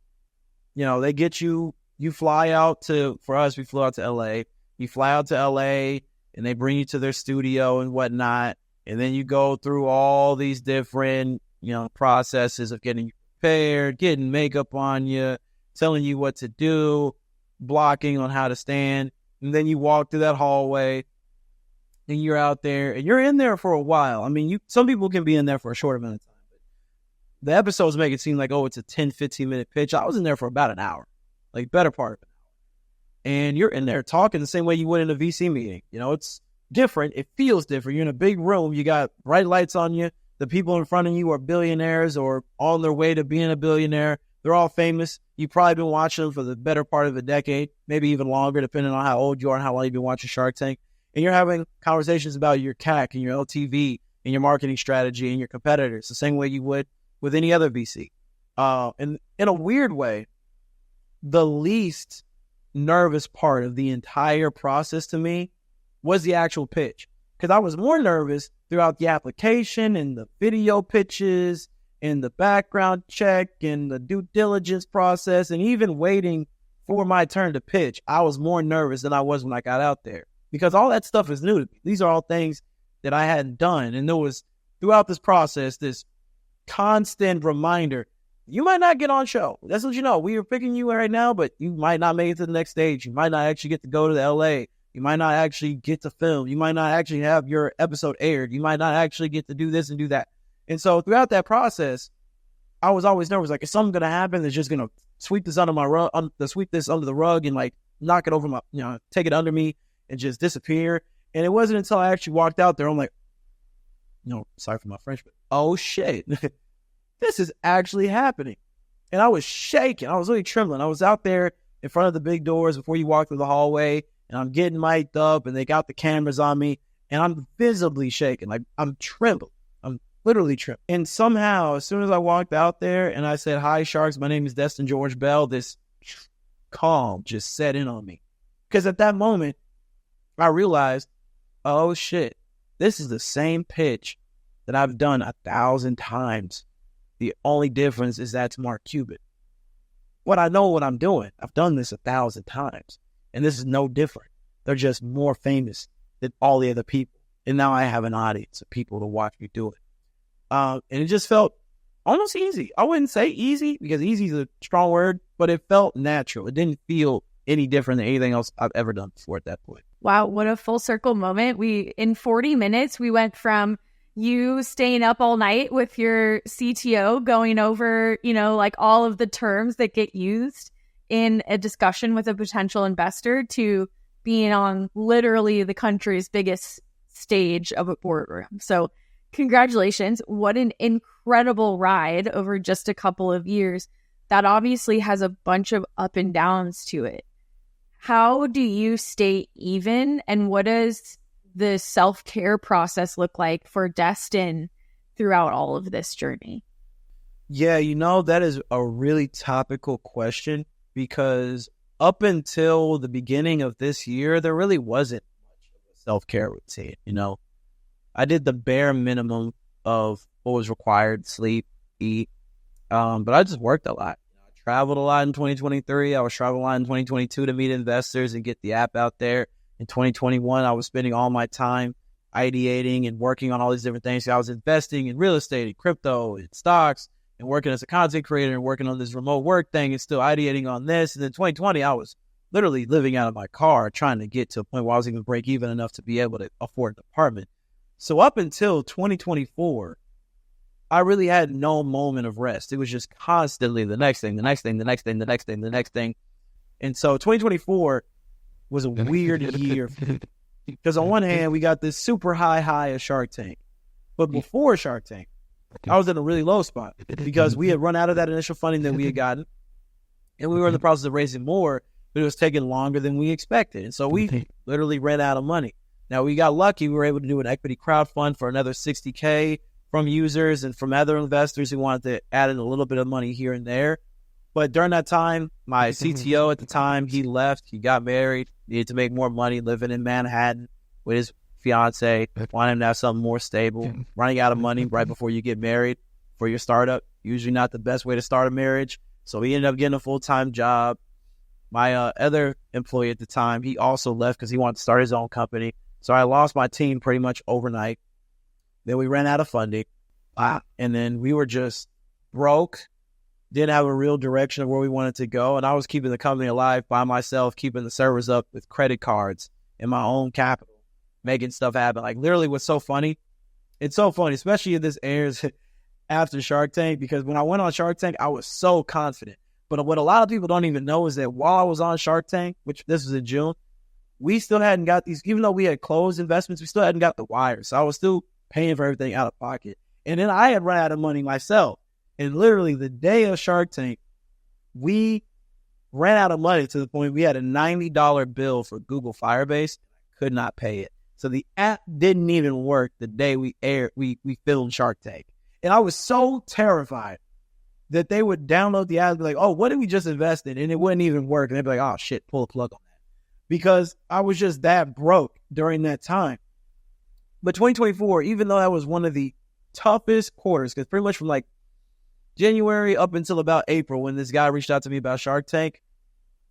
S2: they get you fly out for us, we flew out to LA. You fly out to LA and they bring you to their studio and whatnot. And then you go through all these different, processes of getting you prepared, getting makeup on you, telling you what to do, blocking on how to stand. And then you walk through that hallway and you're out there and you're in there for a while. I mean, some people can be in there for a short amount of time. The episodes make it seem like, it's a 10, 15-minute pitch. I was in there for about an hour, like better part of an hour. And you're in there talking the same way you would in a VC meeting. It's different. It feels different. You're in a big room. You got bright lights on you. The people in front of you are billionaires or on their way to being a billionaire. They're all famous. You've probably been watching them for the better part of a decade, maybe even longer, depending on how old you are and how long you've been watching Shark Tank. And you're having conversations about your CAC and your LTV and your marketing strategy and your competitors, the same way you would with any other VC. And in a weird way, the least nervous part of the entire process to me was the actual pitch. Because I was more nervous throughout the application and the video pitches and the background check and the due diligence process and even waiting for my turn to pitch. I was more nervous than I was when I got out there because all that stuff is new to me. These are all things that I hadn't done. And there was, throughout this process, this constant reminder, you might not get on show. That's what you know. We are picking you right now, but you might not make it to the next stage. You might not actually get to go to the LA. You might not actually get to film. You might not actually have your episode aired. You might not actually get to do this and do that. And so throughout that process, I was always nervous. Like, is something going to happen that's just going to sweep this under my rug, sweep this under the rug and like knock it over my, take it under me and just disappear. And it wasn't until I actually walked out there, I'm like, sorry for my French, but oh shit, this is actually happening. And I was shaking. I was really trembling. I was out there in front of the big doors before you walk through the hallway, and I'm getting mic'd up, and they got the cameras on me, and I'm visibly shaking. Like, I'm trembling. I'm literally trembling. And somehow, as soon as I walked out there and I said, "Hi, Sharks, my name is Destin George Bell," this calm just set in on me. Because at that moment, I realized, oh shit, this is the same pitch that I've done 1,000 times. The only difference is that's Mark Cuban. But I know what I'm doing. I've done this 1,000 times. And this is no different. They're just more famous than all the other people. And now I have an audience of people to watch me do it. And it just felt almost easy. I wouldn't say easy because easy is a strong word, but it felt natural. It didn't feel any different than anything else I've ever done before at that point.
S1: Wow, what a full circle moment. In 40 minutes, we went from you staying up all night with your CTO going over, like all of the terms that get used in a discussion with a potential investor to being on literally the country's biggest stage of a boardroom. So congratulations. What an incredible ride over just a couple of years. That obviously has a bunch of up and downs to it. How do you stay even, and what does the self-care process look like for Destin throughout all of this journey?
S2: Yeah, that is a really topical question because up until the beginning of this year, there really wasn't much of a self-care routine. I did the bare minimum of what was required: sleep, eat. But I just worked a lot. I traveled a lot in 2023. I was traveling a lot in 2022 to meet investors and get the app out there. In 2021, I was spending all my time ideating and working on all these different things. So I was investing in real estate and crypto and stocks and working as a content creator and working on this remote work thing and still ideating on this. And then 2020, I was literally living out of my car trying to get to a point where I was even break even enough to be able to afford an apartment. So up until 2024, I really had no moment of rest. It was just constantly the next thing, the next thing, the next thing, the next thing, the next thing. And so 2024 was a weird year because on one hand, we got this super high of Shark Tank. But before Shark Tank, I was in a really low spot because we had run out of that initial funding that we had gotten. And we were in the process of raising more, but it was taking longer than we expected. And so we literally ran out of money. Now, we got lucky. We were able to do an equity crowdfund for another $60K from users and from other investors who wanted to add in a little bit of money here and there. But during that time, my CTO at the time, he left. He got married, needed to make more money, living in Manhattan with his fiance, wanted him to have something more stable. Running out of money right before you get married for your startup, usually not the best way to start a marriage. So he ended up getting a full-time job. My other employee at the time, he also left because he wanted to start his own company. So I lost my team pretty much overnight. Then we ran out of funding. And then we were just broke, didn't have a real direction of where we wanted to go. And I was keeping the company alive by myself, keeping the servers up with credit cards and my own capital, making stuff happen. Like, literally, what's so funny? It's so funny, especially if this airs after Shark Tank, because when I went on Shark Tank, I was so confident. But what a lot of people don't even know is that while I was on Shark Tank, which this was in June, we still hadn't got these, even though we had closed investments, we still hadn't got the wires. So I was still paying for everything out of pocket. And then I had run out of money myself. And literally the day of Shark Tank, we ran out of money to the point we had a $90 bill for Google Firebase. Could not pay it. So the app didn't even work the day we filmed Shark Tank. And I was so terrified that they would download the app and be like, oh, what did we just invest in? And it wouldn't even work. And they'd be like, oh, shit, pull the plug on that. Because I was just that broke during that time. But 2024, even though that was one of the toughest quarters, because pretty much from like January up until about April, when this guy reached out to me about Shark Tank,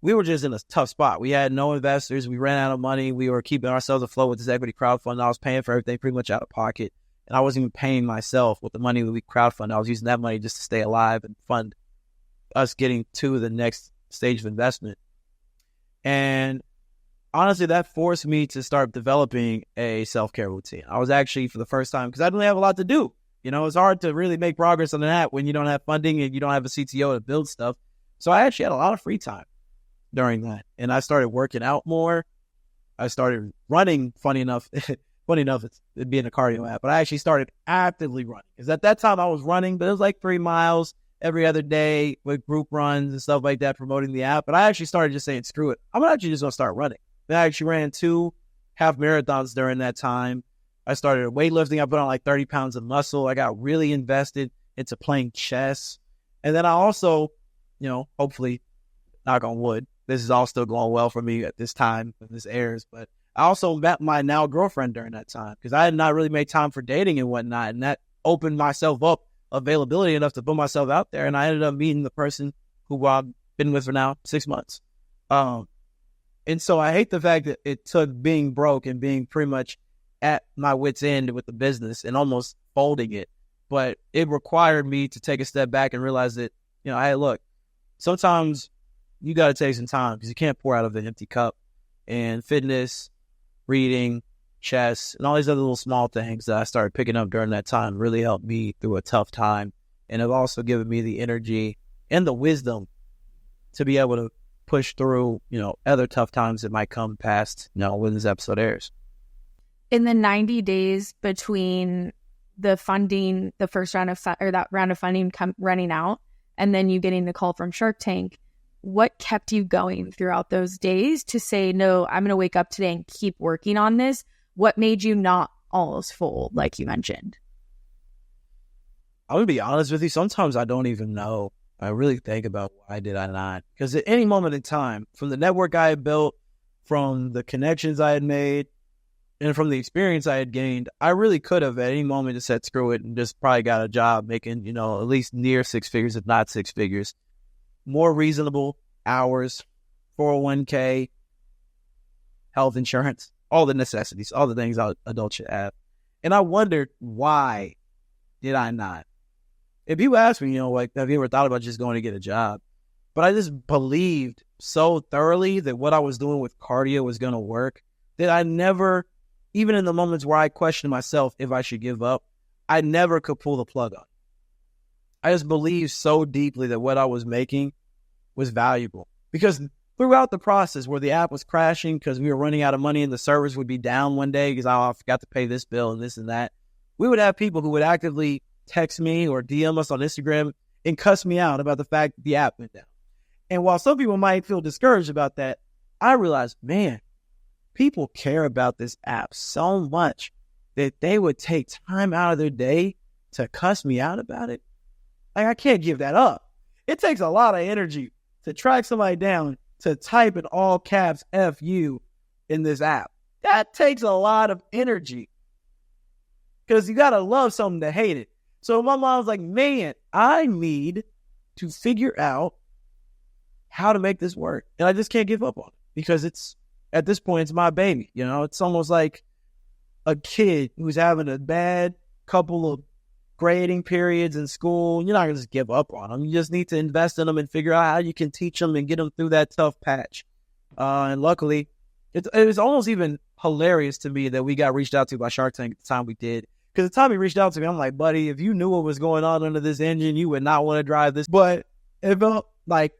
S2: we were just in a tough spot. We had no investors. We ran out of money. We were keeping ourselves afloat with this equity crowdfund. I was paying for everything pretty much out of pocket. And I wasn't even paying myself with the money that we crowdfunded. I was using that money just to stay alive and fund us getting to the next stage of investment. And honestly, that forced me to start developing a self-care routine. I was actually, for the first time, because I didn't really have a lot to do. It's hard to really make progress on that when you don't have funding and you don't have a CTO to build stuff. So I actually had a lot of free time during that. And I started working out more. I started running, funny enough, it's being a cardio app, but I actually started actively running. Because at that time I was running, but it was like 3 miles every other day with group runs and stuff like that, promoting the app. But I actually started just saying, screw it. I'm actually just going to start running. And I actually ran 2 half marathons during that time. I started weightlifting. I put on like 30 pounds of muscle. I got really invested into playing chess. And then I also, hopefully, knock on wood, this is all still going well for me at this time when this airs. But I also met my now girlfriend during that time because I had not really made time for dating and whatnot. And that opened myself up availability enough to put myself out there. And I ended up meeting the person who I've been with for now 6 months. And so I hate the fact that it took being broke and being pretty much at my wit's end with the business and almost folding it. But it required me to take a step back and realize that, hey, look, sometimes you got to take some time because you can't pour out of an empty cup. And fitness, reading, chess, and all these other little small things that I started picking up during that time really helped me through a tough time. And have also given me the energy and the wisdom to be able to push through, other tough times that might come past, when this episode airs.
S1: In the 90 days between the funding, the first round of that round of funding running out, and then you getting the call from Shark Tank, what kept you going throughout those days to say, no, I'm going to wake up today and keep working on this? What made you not almost fold, like you mentioned?
S2: I'm going to be honest with you. Sometimes I don't even know. I really think about why did I not? Because at any moment in time, from the network I had built, from the connections I had made, and from the experience I had gained, I really could have at any moment just said, screw it, and just probably got a job making, at least near six figures, if not six figures. More reasonable hours, 401k, health insurance, all the necessities, all the things adults should have. And I wondered, why did I not? If you ask me, have you ever thought about just going to get a job? But I just believed so thoroughly that what I was doing with cardio was going to work that I never, even in the moments where I questioned myself if I should give up, I never could pull the plug on. I just believed so deeply that what I was making was valuable. Because throughout the process where the app was crashing because we were running out of money and the servers would be down one day because I forgot to pay this bill and this and that, we would have people who would actively text me or DM us on Instagram and cuss me out about the fact that the app went down. And while some people might feel discouraged about that, I realized, man, people care about this app so much that they would take time out of their day to cuss me out about it. Like, I can't give that up. It takes a lot of energy to track somebody down, to type in all caps F you in this app. That takes a lot of energy because you got to love something to hate it. So my mom's like, man, I need to figure out how to make this work. And I just can't give up on it because at this point, it's my baby. It's almost like a kid who's having a bad couple of grading periods in school. You're not going to just give up on them. You just need to invest in them and figure out how you can teach them and get them through that tough patch. And luckily, it was almost even hilarious to me that we got reached out to by Shark Tank at the time we did. Because the time he reached out to me, I'm like, buddy, if you knew what was going on under this engine, you would not want to drive this. But it felt like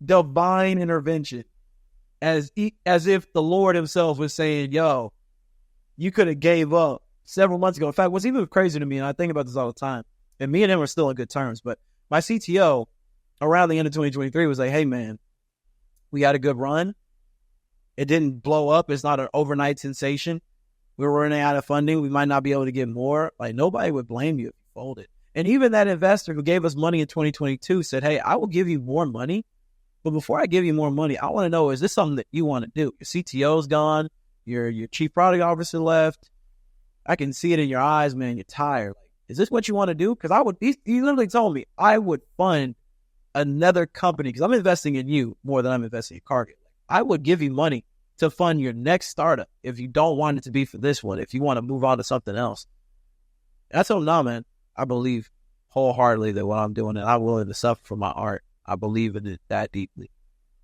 S2: divine intervention, as if the Lord himself was saying, yo, you could have gave up several months ago. In fact, what's even crazy to me, and I think about this all the time, and me and him are still on good terms, but my CTO around the end of 2023 was like, hey, man, we had a good run. It didn't blow up. It's not an overnight sensation. We were running out of funding. We might not be able to get more. Like, nobody would blame you if you folded. And even that investor who gave us money in 2022 said, hey, I will give you more money. But before I give you more money, I want to know, is this something that you want to do? Your CTO's gone. Your chief product officer left. I can see it in your eyes, man. You're tired. Like, is this what you want to do? Because he literally told me I would fund another company because I'm investing in you more than I'm investing in Cargill. I would give you money to fund your next startup if you don't want it to be for this one, if you want to move on to something else. And I told him, no, man, I believe wholeheartedly that what I'm doing, and I'm willing to suffer for my art. I believe in it that deeply.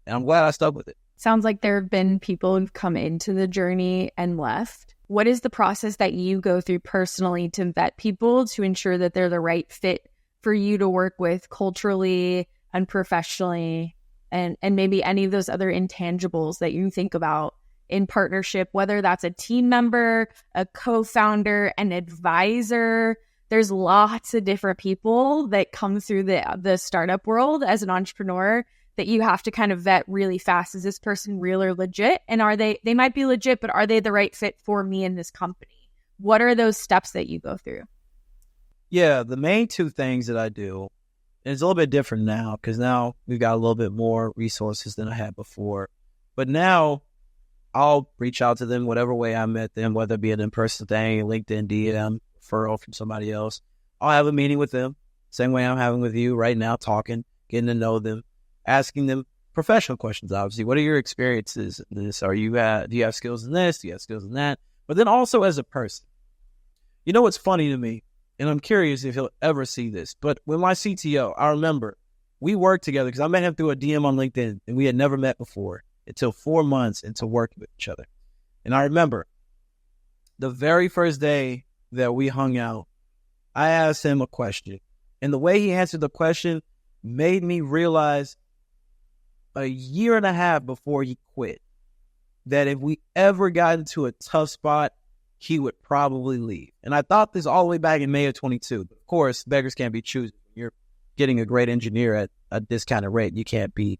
S2: And I'm glad I stuck with it.
S1: Sounds like there have been people who've come into the journey and left. What is the process that you go through personally to vet people to ensure that they're the right fit for you to work with culturally and professionally? And maybe any of those other intangibles that you think about in partnership, whether that's a team member, a co-founder, an advisor. There's lots of different people that come through the startup world as an entrepreneur that you have to kind of vet really fast. Is this person real or legit? And they might be legit, but are they the right fit for me in this company? What are those steps that you go through?
S2: Yeah, the main two things that I do, and it's a little bit different now because now we've got a little bit more resources than I had before. But now I'll reach out to them whatever way I met them, whether it be an in-person thing, LinkedIn DM, referral from somebody else. I'll have a meeting with them, same way I'm having with you right now, talking, getting to know them, asking them professional questions, obviously. What are your experiences in this? Do you have skills in this? Do you have skills in that? But then also as a person. You know what's funny to me? And I'm curious if he'll ever see this. But with my CTO, I remember we worked together because I met him through a DM on LinkedIn and we had never met before until 4 months into working with each other. And I remember the very first day that we hung out, I asked him a question. And the way he answered the question made me realize a year and a half before he quit that if we ever got into a tough spot, he would probably leave. And I thought this all the way back in May of 22. But of course, beggars can't be choosers. You're getting a great engineer at a discounted rate. You can't be,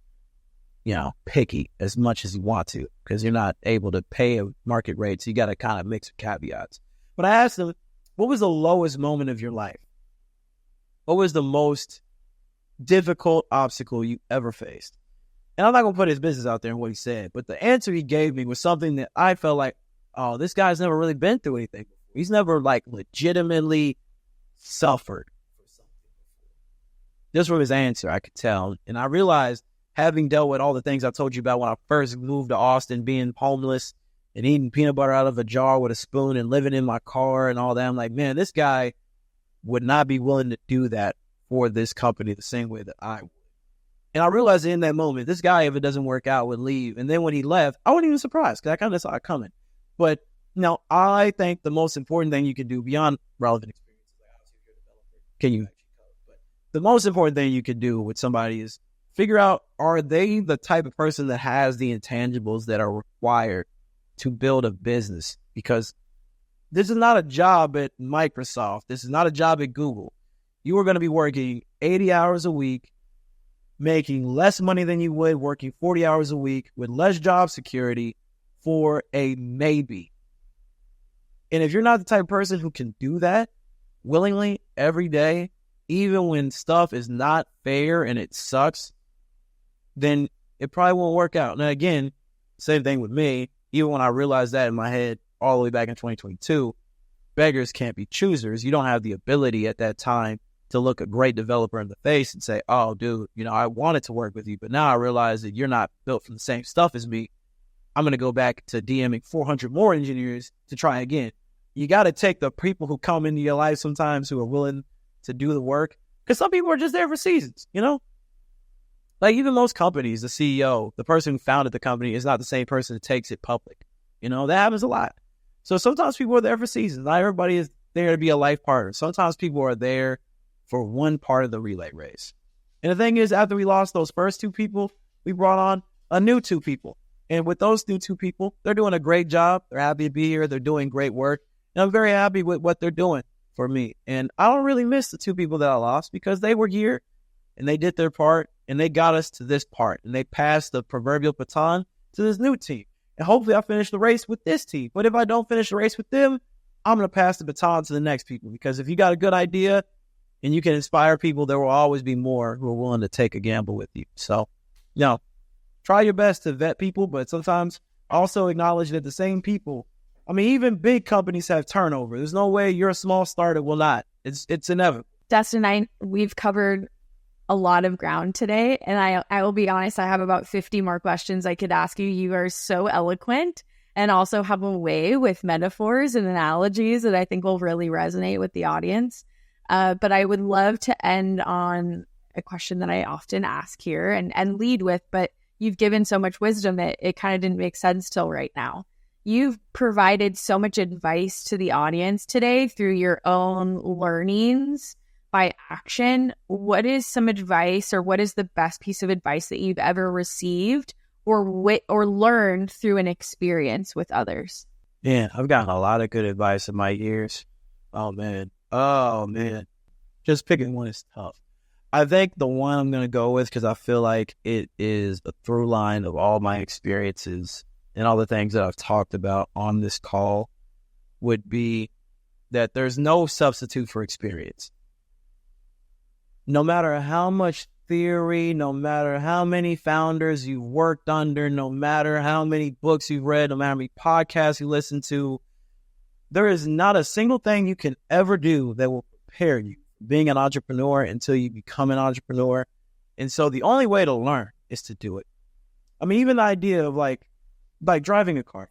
S2: picky as much as you want to because you're not able to pay a market rate. So you got to kind of mix with caveats. But I asked him, what was the lowest moment of your life? what was the most difficult obstacle you ever faced? And I'm not going to put his business out there and what he said, but the answer he gave me was something that I felt like, oh, this guy's never really been through anything. He's never like legitimately suffered for something before. Just from his answer, I could tell. And I realized, having dealt with all the things I told you about when I first moved to Austin, being homeless and eating peanut butter out of a jar with a spoon and living in my car and all that, I'm like, man, this guy would not be willing to do that for this company the same way that I would. And I realized in that moment, this guy, if it doesn't work out, would leave. And then when he left, I wasn't even surprised because I kind of saw it coming. But now I think the most important thing you can do beyond relevant experiences, like obviously if you're a developer, can you actually code? But the most important thing you can do with somebody is figure out, are they the type of person that has the intangibles that are required to build a business? Because this is not a job at Microsoft. This is not a job at Google. You are going to be working 80 hours a week, making less money than you would working 40 hours a week with less job security for a maybe. And if you're not the type of person who can do that willingly every day, even when stuff is not fair and it sucks, then it probably won't work out. Now, again, same thing with me. Even when I realized that in my head all the way back in 2022, beggars can't be choosers. You don't have the ability at that time to look a great developer in the face and say, oh, dude, I wanted to work with you, but now I realize that you're not built from the same stuff as me. I'm going to go back to DMing 400 more engineers to try again. You got to take the people who come into your life sometimes who are willing to do the work, because some people are just there for seasons, Like even most companies, the CEO, the person who founded the company is not the same person who takes it public. That happens a lot. So sometimes people are there for seasons. Not everybody is there to be a life partner. Sometimes people are there for one part of the relay race. And the thing is, after we lost those first two people, we brought on a new two people. And with those new two people, they're doing a great job. They're happy to be here. They're doing great work. And I'm very happy with what they're doing for me. And I don't really miss the two people that I lost, because they were here and they did their part and they got us to this part. And they passed the proverbial baton to this new team. And hopefully I finish the race with this team. But if I don't finish the race with them, I'm going to pass the baton to the next people. Because if you got a good idea and you can inspire people, there will always be more who are willing to take a gamble with you. So, try your best to vet people, but sometimes also acknowledge that the same people, even big companies have turnover. There's no way your small startup will not. It's inevitable.
S1: Destin, we've covered a lot of ground today, and I will be honest, I have about 50 more questions I could ask you. You are so eloquent and also have a way with metaphors and analogies that I think will really resonate with the audience. But I would love to end on a question that I often ask here and lead with, but you've given so much wisdom that it kind of didn't make sense till right now. You've provided so much advice to the audience today through your own learnings by action. What is some advice, or what is the best piece of advice that you've ever received or learned through an experience with others?
S2: Yeah, I've gotten a lot of good advice in my years. Oh, man. Just picking one is tough. I think the one I'm going to go with, because I feel like it is a through line of all my experiences and all the things that I've talked about on this call, would be that there's no substitute for experience. No matter how much theory, no matter how many founders you've worked under, no matter how many books you've read, no matter how many podcasts you listen to, there is not a single thing you can ever do that will prepare you being an entrepreneur until you become an entrepreneur. And so the only way to learn is to do it. Even the idea of like driving a car.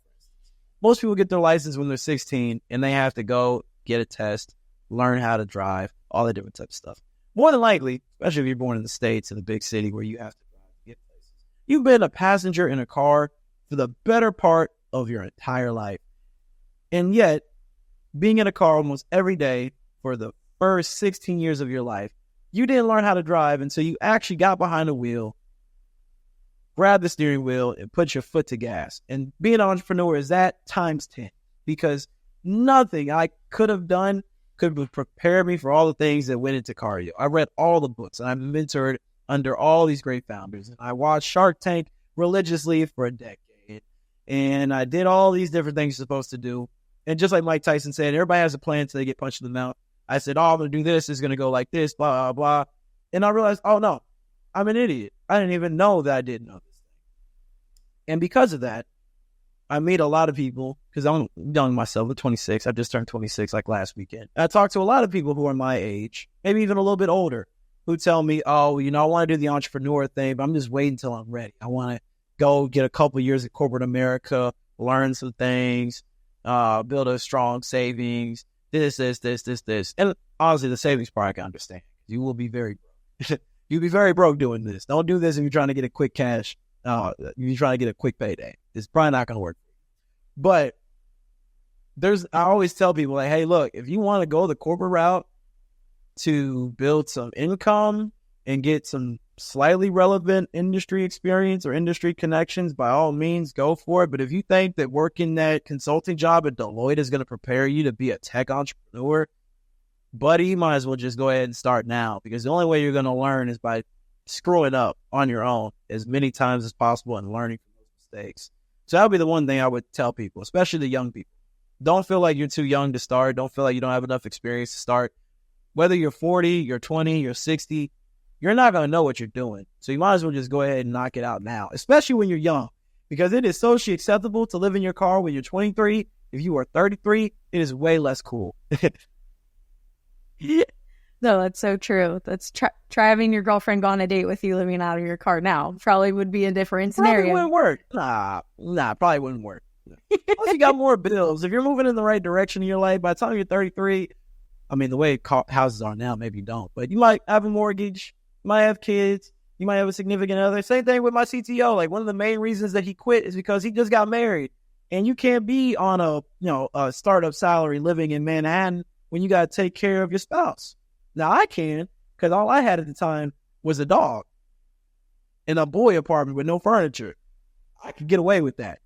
S2: Most people get their license when they're 16 and they have to go get a test, learn how to drive, all that different type of stuff. More than likely, especially if you're born in the States, in a big city where you have to drive to get places, you've been a passenger in a car for the better part of your entire life. And yet, being in a car almost every day for the first 16 years of your life, you didn't learn how to drive until you actually got behind the wheel, grabbed the steering wheel, and put your foot to gas. And being an entrepreneur is that times 10, because nothing I could have done could have prepared me for all the things that went into cardio. I read all the books, and I've mentored under all these great founders. And I watched Shark Tank religiously for a decade. And I did all these different things you're supposed to do. And just like Mike Tyson said, everybody has a plan until they get punched in the mouth. I said, oh, I'm going to do this. It's going to go like this, blah, blah, blah. And I realized, oh, no, I'm an idiot. I didn't even know that I didn't know this thing. And because of that, I meet a lot of people, because I'm young myself, I'm 26. I just turned 26 like last weekend. I talk to a lot of people who are my age, maybe even a little bit older, who tell me, oh, I want to do the entrepreneur thing, but I'm just waiting until I'm ready. I want to go get a couple of years of corporate America, learn some things, build a strong savings, this. And honestly, the savings part I can understand. You will be very broke. You'll be very broke doing this. Don't do this if you're trying to get a quick cash. If you're trying to get a quick payday. It's probably not going to work. But I always tell people, like, hey, look, if you want to go the corporate route to build some income and get some slightly relevant industry experience or industry connections, by all means, go for it. But if you think that working that consulting job at Deloitte is going to prepare you to be a tech entrepreneur, buddy, you might as well just go ahead and start now, because the only way you're going to learn is by screwing up on your own as many times as possible and learning from those mistakes. So that would be the one thing I would tell people, especially the young people. Don't feel like you're too young to start. Don't feel like you don't have enough experience to start. Whether you're 40, you're 20, you're 60, you're not going to know what you're doing. So you might as well just go ahead and knock it out now, especially when you're young, because it is socially acceptable to live in your car when you're 23. If you are 33, it is way less cool.
S1: No, that's so true. That's try having your girlfriend go on a date with you living out of your car now. Probably would be a different scenario.
S2: Probably wouldn't work. Nah, probably wouldn't work. Plus, you got more bills. If you're moving in the right direction in your life, by the time you're 33, I mean, the way houses are now, maybe you don't. But you might have a mortgage. You might have kids. You might have a significant other. Same thing with my CTO. Like, one of the main reasons that he quit is because he just got married. And you can't be on a startup salary living in Manhattan when you got to take care of your spouse. Now, I can, because all I had at the time was a dog in a boy apartment with no furniture. I could get away with that.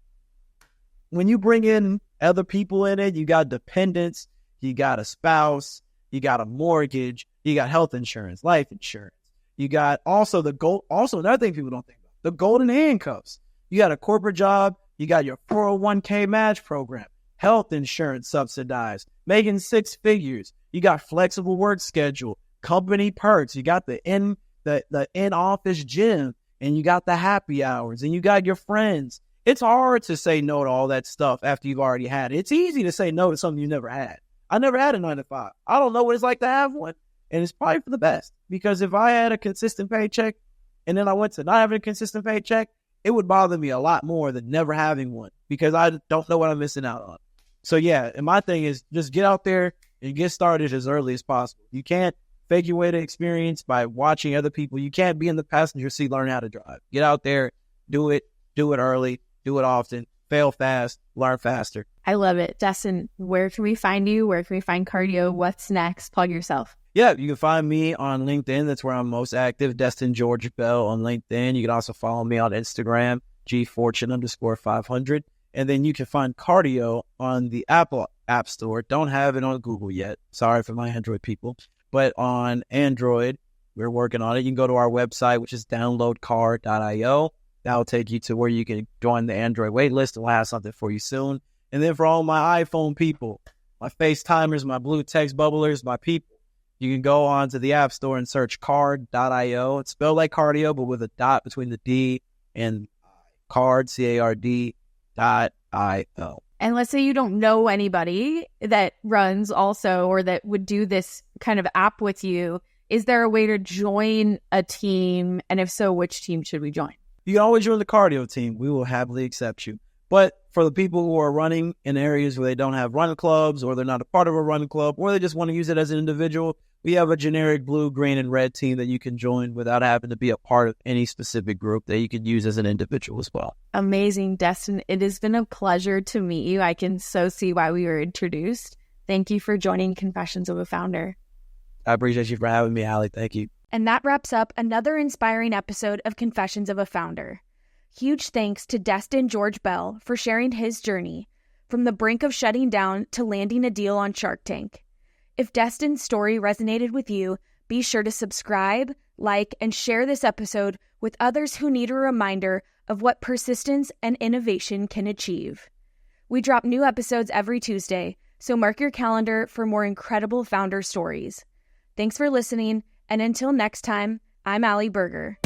S2: When you bring in other people in it, you got dependents, you got a spouse, you got a mortgage, you got health insurance, life insurance. You got also another thing people don't think about, the golden handcuffs. You got a corporate job, you got your 401k match program, health insurance subsidized, making 6 figures. You got flexible work schedule, company perks. You got the in-office gym, and you got the happy hours, and you got your friends. It's hard to say no to all that stuff after you've already had it. It's easy to say no to something you never had. I never had a 9-to-5. I don't know what it's like to have one, and it's probably for the best, because if I had a consistent paycheck and then I went to not having a consistent paycheck, it would bother me a lot more than never having one, because I don't know what I'm missing out on. So yeah, and my thing is just get out there and get started as early as possible. You can't fake your way to experience by watching other people. You can't be in the passenger seat learning how to drive. Get out there, do it early, do it often, fail fast, learn faster.
S1: I love it. Destin, where can we find you? Where can we find Cardio? What's next? Plug yourself.
S2: Yeah, you can find me on LinkedIn. That's where I'm most active. Destin George Bell on LinkedIn. You can also follow me on Instagram, gfortune_500. And then you can find Cardio on the Apple App Store. Don't have it on Google yet. Sorry for my Android people. But on Android, we're working on it. You can go to our website, which is downloadcar.io. That'll take you to where you can join the Android waitlist. We'll have something for you soon. And then for all my iPhone people, my FaceTimers, my blue text bubblers, my people, you can go on to the App Store and search card.io. It's spelled like cardio, but with a dot between the D and card, C-A-R-D.io.
S1: And let's say you don't know anybody that runs also or that would do this kind of app with you. Is there a way to join a team? And if so, which team should we join?
S2: You can always join the Cardio team. We will happily accept you. But for the people who are running in areas where they don't have run clubs, or they're not a part of a run club, or they just want to use it as an individual, we have a generic blue, green, and red team that you can join without having to be a part of any specific group that you can use as an individual as well.
S1: Amazing, Destin. It has been a pleasure to meet you. I can so see why we were introduced. Thank you for joining Confessions of a Founder.
S2: I appreciate you for having me, Allie. Thank you.
S1: And that wraps up another inspiring episode of Confessions of a Founder. Huge thanks to Destin George Bell for sharing his journey from the brink of shutting down to landing a deal on Shark Tank. If Destin's story resonated with you, be sure to subscribe, like, and share this episode with others who need a reminder of what persistence and innovation can achieve. We drop new episodes every Tuesday, So mark your calendar for more incredible founder stories. Thanks for listening, and until next time, I'm Allie Berger.